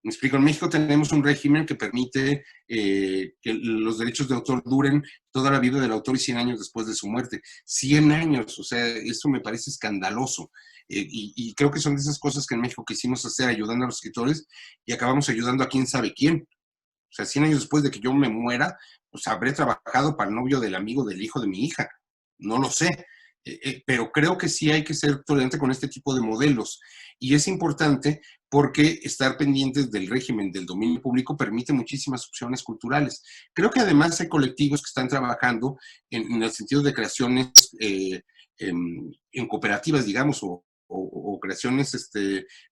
[SPEAKER 2] Me explico, en México tenemos un régimen que permite que los derechos de autor duren toda la vida del autor y 100 años después de su muerte. 100 años, o sea, eso me parece escandaloso. Y creo que son de esas cosas que en México quisimos hacer ayudando a los escritores y acabamos ayudando a quién sabe quién. O sea, 100 años después de que yo me muera, pues habré trabajado para el novio del amigo del hijo de mi hija. No lo sé. Pero creo que sí hay que ser tolerante con este tipo de modelos. Y es importante porque estar pendientes del régimen del dominio público permite muchísimas opciones culturales. Creo que además hay colectivos que están trabajando en el sentido de creaciones en cooperativas, digamos, o creaciones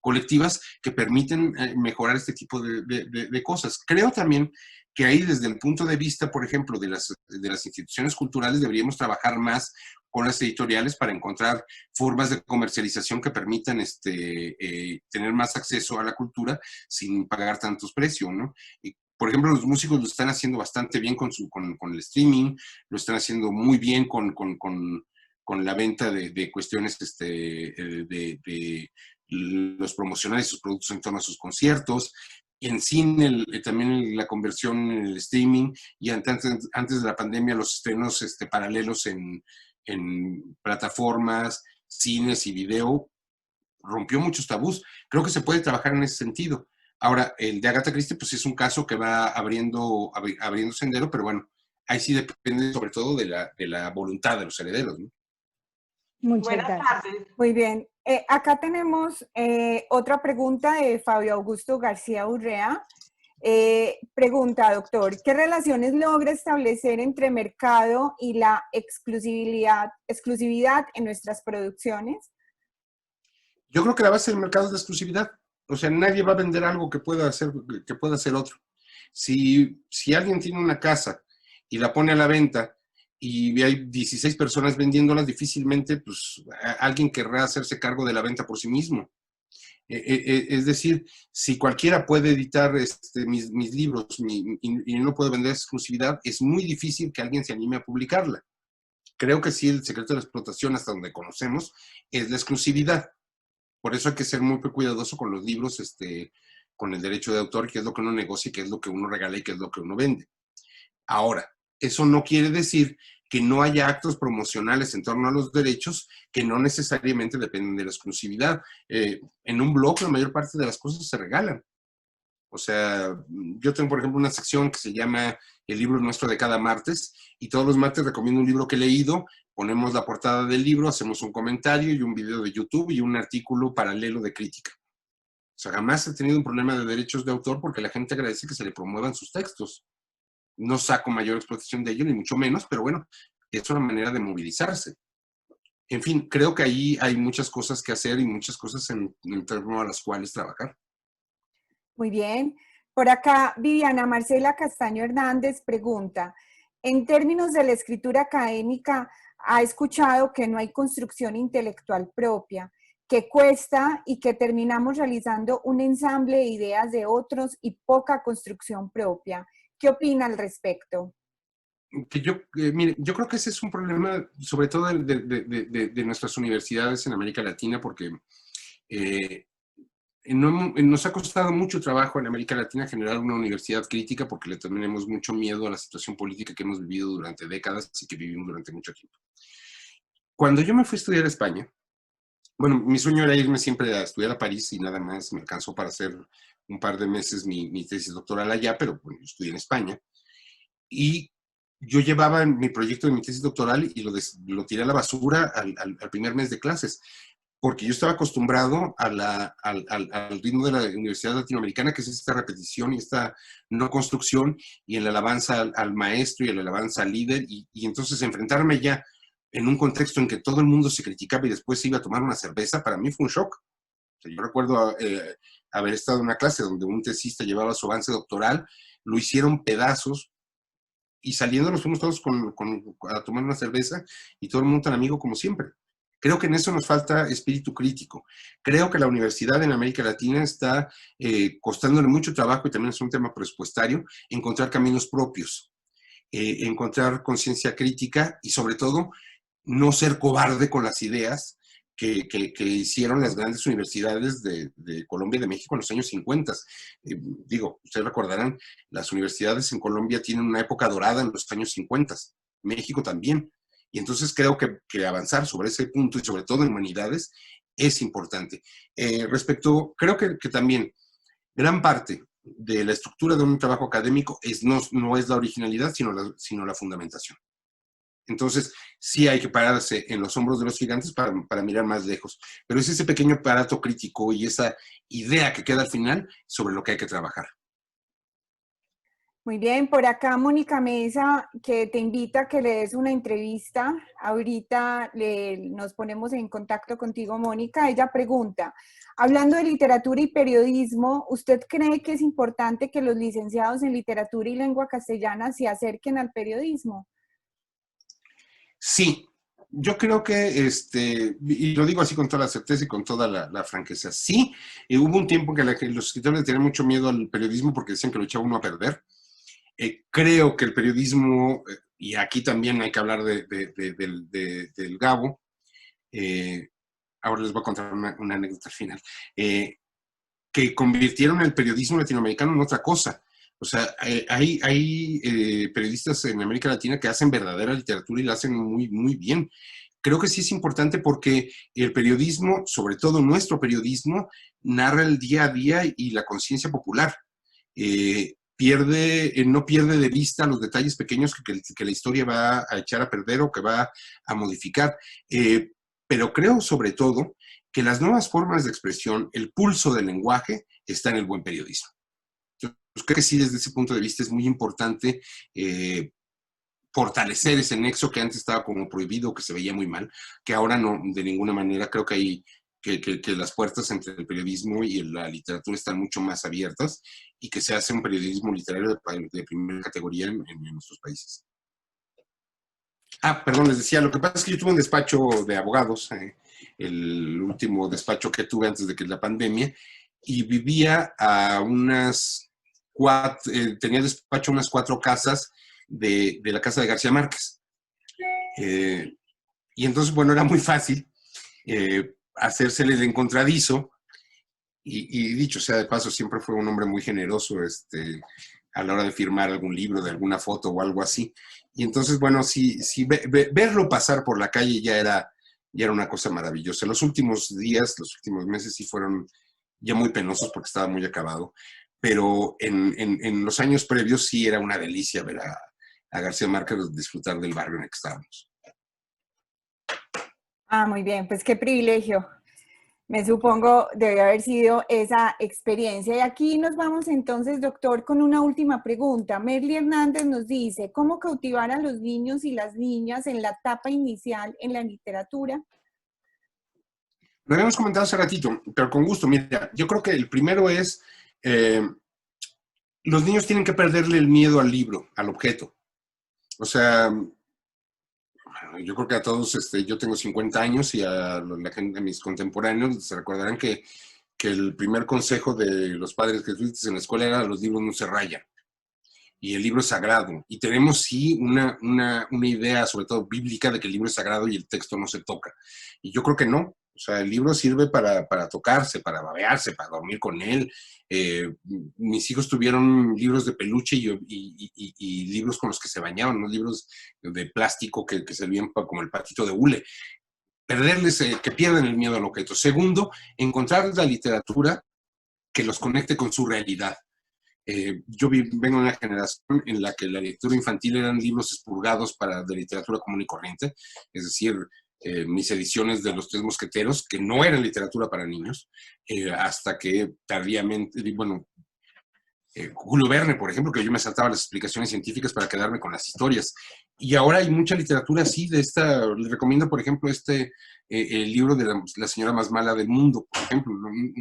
[SPEAKER 2] colectivas que permiten mejorar este tipo de cosas. Creo también que ahí desde el punto de vista, por ejemplo, de las instituciones culturales deberíamos trabajar más con las editoriales para encontrar formas de comercialización que permitan tener más acceso a la cultura sin pagar tantos precios, ¿no? Y, por ejemplo, los músicos lo están haciendo bastante bien con el streaming, lo están haciendo muy bien con la venta de cuestiones de los promocionales, sus productos en torno a sus conciertos. En cine, también la conversión en el streaming y antes de la pandemia los estrenos paralelos en plataformas, cines y video, rompió muchos tabús. Creo que se puede trabajar en ese sentido. Ahora, el de Agatha Christie, pues es un caso que va abriendo sendero, pero bueno, ahí sí depende sobre todo de la voluntad de los herederos, ¿no?
[SPEAKER 5] Muchas
[SPEAKER 6] Buenas
[SPEAKER 5] gracias.
[SPEAKER 6] tardes.
[SPEAKER 1] Muy bien. Acá tenemos otra pregunta de Fabio Augusto García Urrea. Pregunta, doctor, ¿qué relaciones logra establecer entre mercado y la exclusividad en nuestras producciones?
[SPEAKER 2] Yo creo que la base del mercado es la exclusividad. O sea, nadie va a vender algo que pueda hacer otro. Si alguien tiene una casa y la pone a la venta y hay 16 personas vendiéndolas, difícilmente pues, alguien querrá hacerse cargo de la venta por sí mismo. Es decir, si cualquiera puede editar mis libros y no puede vender exclusividad, es muy difícil que alguien se anime a publicarla. Creo que sí, el secreto de la explotación, hasta donde conocemos, es la exclusividad. Por eso hay que ser muy cuidadoso con los libros, con el derecho de autor, qué es lo que uno negocia, qué es lo que uno regala y qué es lo que uno vende. Ahora, eso no quiere decir que no haya actos promocionales en torno a los derechos que no necesariamente dependen de la exclusividad. En un blog la mayor parte de las cosas se regalan. O sea, yo tengo, por ejemplo, una sección que se llama El libro nuestro de cada martes, y todos los martes recomiendo un libro que he leído, ponemos la portada del libro, hacemos un comentario y un video de YouTube y un artículo paralelo de crítica. O sea, jamás he tenido un problema de derechos de autor porque la gente agradece que se le promuevan sus textos. No saco mayor explotación de ello, ni mucho menos, pero bueno, es una manera de movilizarse. En fin, creo que ahí hay muchas cosas que hacer y muchas cosas en torno a las cuales trabajar.
[SPEAKER 1] Muy bien. Por acá, Viviana Marcela Castaño Hernández pregunta, en términos de la escritura académica, ha escuchado que no hay construcción intelectual propia, que cuesta y que terminamos realizando un ensamble de ideas de otros y poca construcción propia. ¿Qué opina al respecto?
[SPEAKER 2] Mire, yo creo que ese es un problema, sobre todo de nuestras universidades en América Latina, porque nos ha costado mucho trabajo en América Latina generar una universidad crítica porque le tenemos mucho miedo a la situación política que hemos vivido durante décadas y que vivimos durante mucho tiempo. Cuando yo me fui a estudiar a España, bueno, mi sueño era irme siempre a estudiar a París y nada más me alcanzó para hacer un par de meses mi tesis doctoral allá, pero bueno, yo estudié en España. Y yo llevaba mi proyecto de mi tesis doctoral y lo tiré a la basura al primer mes de clases, porque yo estaba acostumbrado al ritmo de la Universidad Latinoamericana, que es esta repetición y esta no construcción, y en la alabanza al maestro y en la alabanza al líder, y entonces enfrentarme ya en un contexto en que todo el mundo se criticaba y después se iba a tomar una cerveza, para mí fue un shock. O sea, yo recuerdo haber estado en una clase donde un tesista llevaba su avance doctoral, lo hicieron pedazos, y saliendo nos fuimos todos a tomar una cerveza y todo el mundo tan amigo como siempre. Creo que en eso nos falta espíritu crítico. Creo que la universidad en América Latina está costándole mucho trabajo, y también es un tema presupuestario, encontrar caminos propios, encontrar conciencia crítica y sobre todo no ser cobarde con las ideas que hicieron las grandes universidades de Colombia y de México en los años 50. Digo, ustedes recordarán, las universidades en Colombia tienen una época dorada en los años 50, México también. Y entonces creo que avanzar sobre ese punto y sobre todo en humanidades es importante. Creo que también gran parte de la estructura de un trabajo académico no es la originalidad, sino la fundamentación. Entonces, sí hay que pararse en los hombros de los gigantes para mirar más lejos. Pero es ese pequeño aparato crítico y esa idea que queda al final sobre lo que hay que trabajar.
[SPEAKER 1] Muy bien, por acá Mónica Mesa, que te invita a que le des una entrevista. Ahorita nos ponemos en contacto contigo, Mónica. Ella pregunta, hablando de literatura y periodismo, ¿usted cree que es importante que los licenciados en literatura y lengua castellana se acerquen al periodismo?
[SPEAKER 2] Sí, yo creo que, y lo digo así con toda la certeza y con toda la franqueza, sí, hubo un tiempo que los escritores tenían mucho miedo al periodismo porque decían que lo echaba uno a perder. Creo que el periodismo, y aquí también hay que hablar del Gabo, ahora les voy a contar una anécdota al final, que convirtieron el periodismo latinoamericano en otra cosa. O sea, hay periodistas en América Latina que hacen verdadera literatura y la hacen muy, muy bien. Creo que sí es importante porque el periodismo, sobre todo nuestro periodismo, narra el día a día y la conciencia popular. No pierde de vista los detalles pequeños que la historia va a echar a perder o que va a modificar. Pero creo sobre todo que las nuevas formas de expresión, el pulso del lenguaje, está en el buen periodismo. Pues creo que sí, desde ese punto de vista es muy importante fortalecer ese nexo que antes estaba como prohibido, que se veía muy mal, que ahora no, de ninguna manera. Creo que las puertas entre el periodismo y la literatura están mucho más abiertas y que se hace un periodismo literario de primera categoría en nuestros países. Perdón, les decía, lo que pasa es que yo tuve un despacho de abogados, el último despacho que tuve antes de que la pandemia, y vivía a tenía despacho a unas 4 casas de la casa de García Márquez. Y entonces, bueno, era muy fácil hacérsele el encontradizo, y dicho sea de paso, siempre fue un hombre muy generoso a la hora de firmar algún libro, de alguna foto o algo así. Y entonces, bueno, verlo pasar por la calle ya era una cosa maravillosa. Los últimos días, los últimos meses sí fueron ya muy penosos porque estaba muy acabado, pero en los años previos sí era una delicia ver a García Márquez disfrutar del barrio en el que estábamos.
[SPEAKER 1] Muy bien, pues qué privilegio. Me supongo debe haber sido esa experiencia. Y aquí nos vamos entonces, doctor, con una última pregunta. Merly Hernández nos dice, ¿cómo cautivar a los niños y las niñas en la etapa inicial en la literatura?
[SPEAKER 2] Lo habíamos comentado hace ratito, pero con gusto. Mira, yo creo que el primero es, los niños tienen que perderle el miedo al libro, al objeto. O sea, yo creo que a todos, yo tengo 50 años y a la gente, a mis contemporáneos, se recordarán que el primer consejo de los padres jesuitas en la escuela era: los libros no se rayan. Y el libro es sagrado. Y tenemos sí una idea, sobre todo bíblica, de que el libro es sagrado y el texto no se toca. Y yo creo que no. O sea, el libro sirve para tocarse, para babearse, para dormir con él. Mis hijos tuvieron libros de peluche y libros con los que se bañaban, unos libros de plástico que servían como el patito de hule. Que pierdan el miedo al objeto. Segundo, encontrar la literatura que los conecte con su realidad. Yo vengo de una generación en la que la lectura infantil eran libros expurgados de literatura común y corriente, es decir, mis ediciones de Los Tres Mosqueteros, que no eran literatura para niños, hasta que tardíamente, bueno, Julio Verne, por ejemplo, que yo me saltaba las explicaciones científicas para quedarme con las historias. Y ahora hay mucha literatura así, de esta, les recomiendo, por ejemplo, el libro de la señora más mala del mundo, por ejemplo.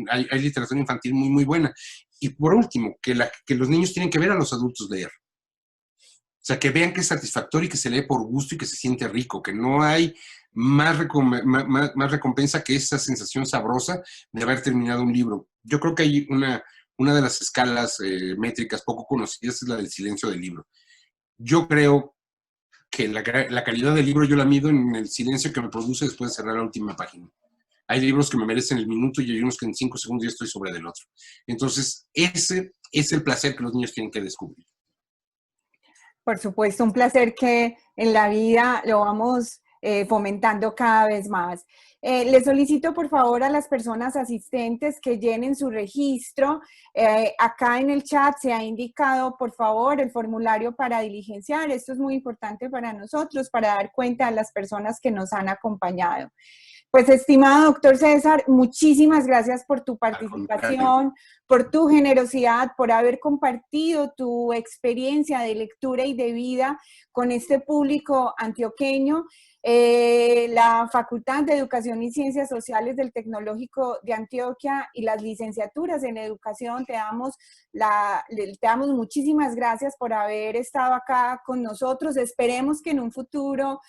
[SPEAKER 2] Hay literatura infantil muy, muy buena. Y por último, que los niños tienen que ver a los adultos leer. O sea, que vean que es satisfactorio y que se lee por gusto y que se siente rico, que no hay más recompensa que esa sensación sabrosa de haber terminado un libro. Yo creo que hay una de las escalas métricas poco conocidas es la del silencio del libro. Yo creo que la calidad del libro yo la mido en el silencio que me produce después de cerrar la última página. Hay libros que me merecen el minuto y hay unos que en 5 segundos ya estoy sobre del otro. Entonces, ese es el placer que los niños tienen que descubrir.
[SPEAKER 1] Por supuesto, un placer que en la vida lo vamos fomentando cada vez más. Les solicito por favor a las personas asistentes que llenen su registro. Acá en el chat se ha indicado por favor el formulario para diligenciar. Esto es muy importante para nosotros, para dar cuenta a las personas que nos han acompañado. Pues, estimado doctor César, muchísimas gracias por tu participación, por tu generosidad, por haber compartido tu experiencia de lectura y de vida con este público antioqueño. La Facultad de Educación y Ciencias Sociales del Tecnológico de Antioquia y las licenciaturas en Educación, te damos muchísimas gracias por haber estado acá con nosotros. Esperemos que en un futuro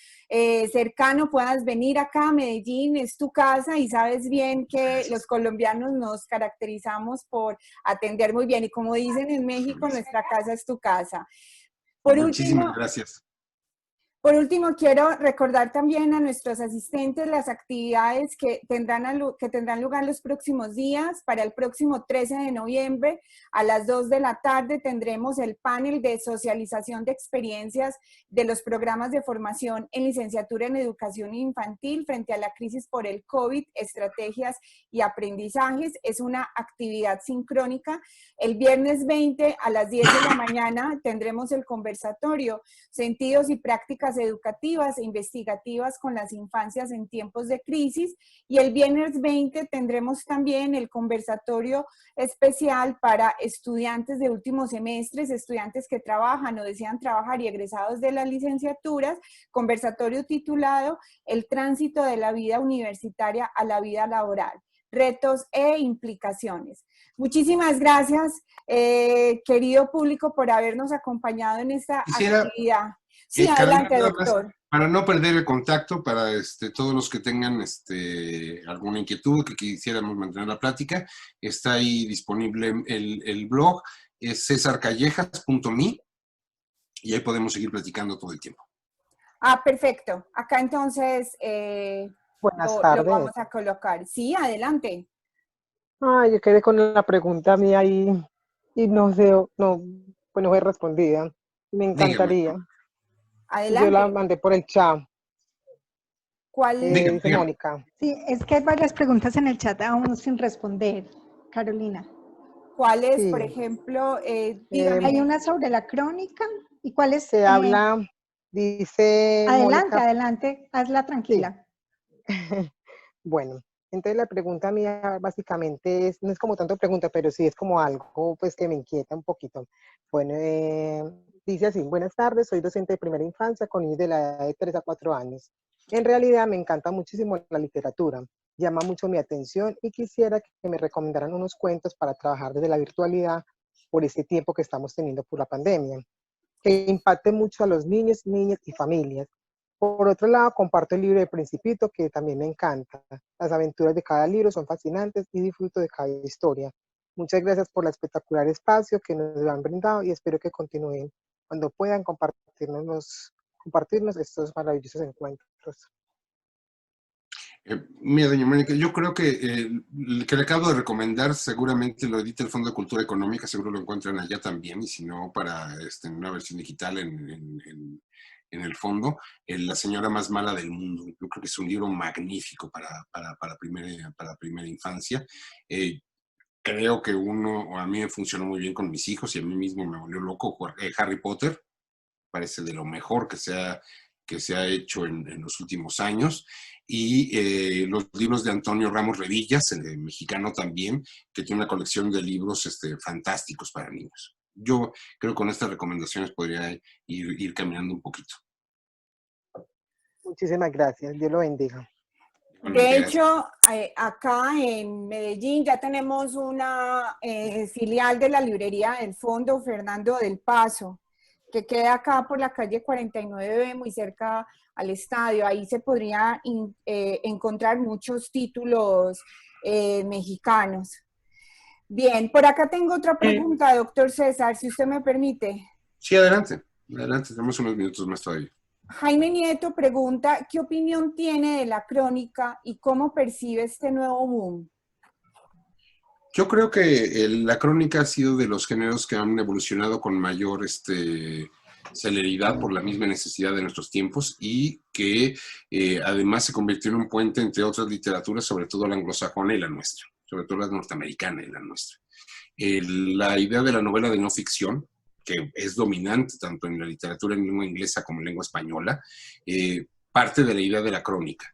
[SPEAKER 1] cercano puedas venir acá a Medellín, es tu casa y sabes bien que los colombianos nos caracterizamos por atender muy bien y como dicen en México, nuestra casa es tu casa.
[SPEAKER 2] Muchísimas gracias.
[SPEAKER 1] Por último, quiero recordar también a nuestros asistentes las actividades que tendrán lugar los próximos días. Para el próximo 13 de noviembre a las 2 de la tarde tendremos el panel de socialización de experiencias de los programas de formación en licenciatura en educación infantil frente a la crisis por el COVID, estrategias y aprendizajes. Es una actividad sincrónica. El viernes 20 a las 10 de la mañana tendremos el conversatorio Sentidos y prácticas educativas e investigativas con las infancias en tiempos de crisis, y el viernes 20 tendremos también el conversatorio especial para estudiantes de últimos semestres, estudiantes que trabajan o desean trabajar y egresados de las licenciaturas, conversatorio titulado El tránsito de la vida universitaria a la vida laboral, retos e implicaciones. Muchísimas gracias, querido público, por habernos acompañado en esta actividad. Sí, adelante, doctor.
[SPEAKER 2] Para no perder el contacto, para todos los que tengan alguna inquietud, que quisiéramos mantener la plática, está ahí disponible el blog, es cesarcallejas.me, y ahí podemos seguir platicando todo el tiempo.
[SPEAKER 1] Ah, perfecto. Acá entonces
[SPEAKER 6] Buenas tardes.
[SPEAKER 1] lo vamos a colocar. Sí, adelante.
[SPEAKER 6] Yo quedé con la pregunta mía ahí y no sé, pues no fue respondida. Me encantaría.
[SPEAKER 2] Dígame.
[SPEAKER 1] Adelante.
[SPEAKER 6] Yo la mandé por el chat.
[SPEAKER 1] ¿Cuál?
[SPEAKER 6] Dice Mónica.
[SPEAKER 5] Sí, es que hay varias preguntas en el chat aún sin responder, Carolina.
[SPEAKER 1] ¿Cuál es,
[SPEAKER 6] Sí.
[SPEAKER 1] por ejemplo? Dígame.
[SPEAKER 5] Hay una sobre la crónica y cuál es.
[SPEAKER 6] Se habla, dice
[SPEAKER 5] Adelante,
[SPEAKER 6] Mónica.
[SPEAKER 5] adelante, hazla tranquila.
[SPEAKER 6] Sí. Bueno, entonces la pregunta mía básicamente no es como tanto pregunta, pero sí es como algo pues que me inquieta un poquito. Bueno, dice así: buenas tardes, soy docente de primera infancia con niños de la edad de 3 a 4 años. En realidad me encanta muchísimo la literatura, llama mucho mi atención y quisiera que me recomendaran unos cuentos para trabajar desde la virtualidad por este tiempo que estamos teniendo por la pandemia, que impacte mucho a los niños, niñas y familias. Por otro lado, comparto el libro de Principito, que también me encanta. Las aventuras de cada libro son fascinantes y disfruto de cada historia. Muchas gracias por el espectacular espacio que nos han brindado y espero que continúen cuando puedan compartirnos estos maravillosos encuentros.
[SPEAKER 2] Mira, doña Mónica, yo creo que el que le acabo de recomendar seguramente lo edita el Fondo de Cultura Económica, seguro lo encuentran allá también, y si no, para en una versión digital en el fondo, La señora más mala del mundo. Yo creo que es un libro magnífico para primera infancia. Creo que a mí me funcionó muy bien con mis hijos y a mí mismo me volvió loco. Harry Potter parece de lo mejor que se ha hecho en los últimos años. Y los libros de Antonio Ramos Revillas, el mexicano también, que tiene una colección de libros fantásticos para niños. yo creo que con estas recomendaciones podría ir caminando un poquito.
[SPEAKER 6] Muchísimas gracias. Dios lo bendiga.
[SPEAKER 1] De hecho, acá en Medellín ya tenemos una filial de la librería del Fondo Fernando del Paso, que queda acá por la calle 49B, muy cerca al estadio. Ahí se podría encontrar muchos títulos mexicanos. Bien, por acá tengo otra pregunta, doctor César, si usted me permite.
[SPEAKER 2] Sí, adelante. Adelante, tenemos unos minutos más todavía.
[SPEAKER 1] Jaime Nieto pregunta, ¿qué opinión tiene de la crónica y cómo percibe este nuevo boom?
[SPEAKER 2] Yo creo que la crónica ha sido de los géneros que han evolucionado con mayor celeridad por la misma necesidad de nuestros tiempos y que además se convirtió en un puente entre otras literaturas, sobre todo la anglosajona y la nuestra, sobre todo la norteamericana y la nuestra. La idea de la novela de no ficción, que es dominante tanto en la literatura en lengua inglesa como en lengua española, parte de la idea de la crónica.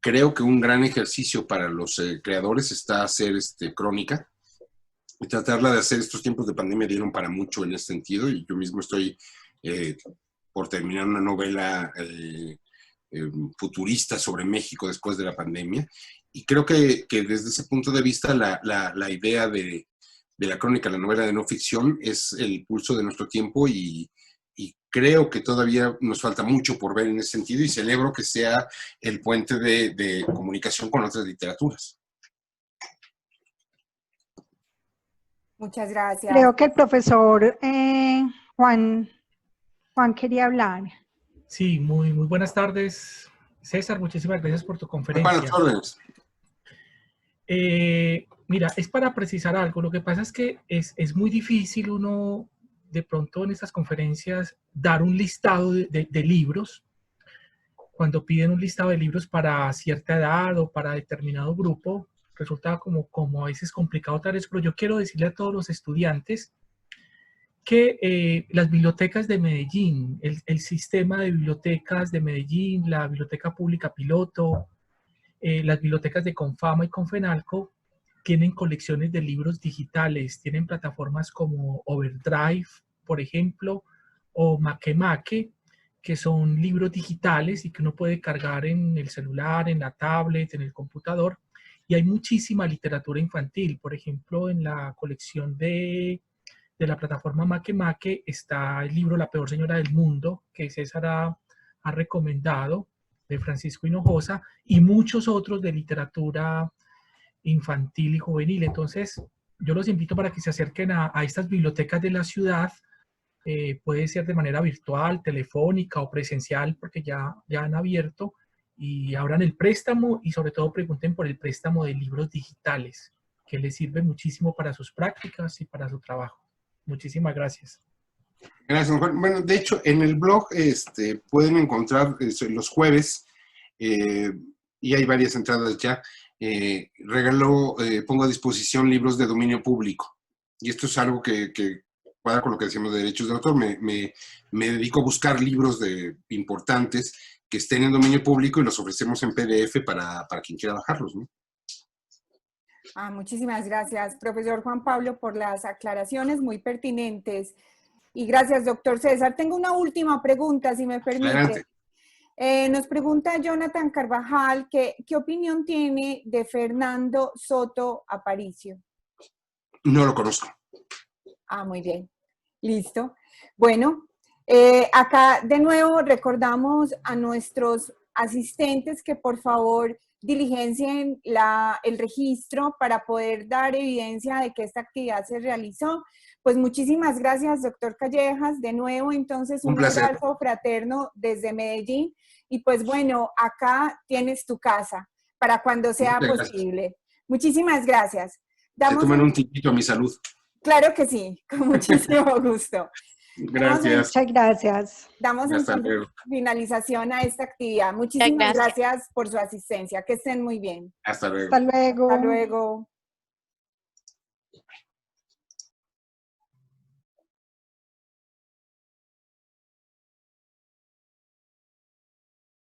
[SPEAKER 2] Creo que un gran ejercicio para los creadores está hacer crónica y tratarla de hacer. Estos tiempos de pandemia dieron para mucho en ese sentido y yo mismo estoy por terminar una novela futurista sobre México después de la pandemia y creo que desde ese punto de vista la idea de la crónica, la novela de no ficción es el pulso de nuestro tiempo y creo que todavía nos falta mucho por ver en ese sentido y celebro que sea el puente de comunicación con otras literaturas.
[SPEAKER 1] Muchas gracias.
[SPEAKER 5] Creo que el profesor Juan quería hablar.
[SPEAKER 7] Sí, muy buenas tardes. César, muchísimas gracias por tu conferencia.
[SPEAKER 2] Buenas tardes.
[SPEAKER 7] Mira, es para precisar algo. Lo que pasa es que es muy difícil uno, de pronto en estas conferencias, dar un listado de libros. Cuando piden un listado de libros para cierta edad o para determinado grupo, resulta como a veces complicado tal vez, pero yo quiero decirle a todos los estudiantes que las bibliotecas de Medellín, el sistema de bibliotecas de Medellín, la Biblioteca Pública Piloto, las bibliotecas de Confama y Confenalco tienen colecciones de libros digitales, tienen plataformas como Overdrive, por ejemplo, o Makemake, que son libros digitales y que uno puede cargar en el celular, en la tablet, en el computador. Y hay muchísima literatura infantil. Por ejemplo, en la colección de la plataforma Makemake está el libro La Peor Señora del Mundo, que César ha recomendado, de Francisco Hinojosa, y muchos otros de literatura infantil y juvenil. Entonces, yo los invito para que se acerquen a estas bibliotecas de la ciudad. Puede ser de manera virtual, telefónica o presencial, porque ya han abierto, y abran el préstamo y sobre todo pregunten por el préstamo de libros digitales, que les sirve muchísimo para sus prácticas y para su trabajo. Muchísimas gracias.
[SPEAKER 2] Gracias, Juan. Bueno, de hecho, en el blog pueden encontrar los jueves, y hay varias entradas ya, pongo a disposición libros de dominio público. Y esto es algo que cuadra con lo que decíamos de derechos de autor. Me dedico a buscar libros importantes que estén en dominio público y los ofrecemos en PDF para quien quiera bajarlos, ¿no?
[SPEAKER 1] Muchísimas gracias, profesor Juan Pablo, por las aclaraciones muy pertinentes. Y gracias, doctor César. Tengo una última pregunta, si me permite.
[SPEAKER 2] Adelante.
[SPEAKER 1] Nos pregunta Jonathan Carvajal, ¿qué opinión tiene de Fernando Soto Aparicio?
[SPEAKER 2] No lo conozco.
[SPEAKER 1] Muy bien. Listo. Bueno, acá de nuevo recordamos a nuestros asistentes que por favor diligencien el registro para poder dar evidencia de que esta actividad se realizó. Pues muchísimas gracias, doctor Callejas. De nuevo, entonces, un abrazo fraterno desde Medellín. Y pues bueno, acá tienes tu casa para cuando sea posible. Muchísimas gracias.
[SPEAKER 2] Se toman un tiquito a mi salud.
[SPEAKER 1] Claro que sí, con muchísimo gusto.
[SPEAKER 2] Gracias.
[SPEAKER 5] Muchas gracias.
[SPEAKER 1] Damos entonces finalización a esta actividad. Muchísimas gracias por su asistencia. Que estén muy bien.
[SPEAKER 2] Hasta luego.
[SPEAKER 5] Hasta luego.
[SPEAKER 1] Hasta luego.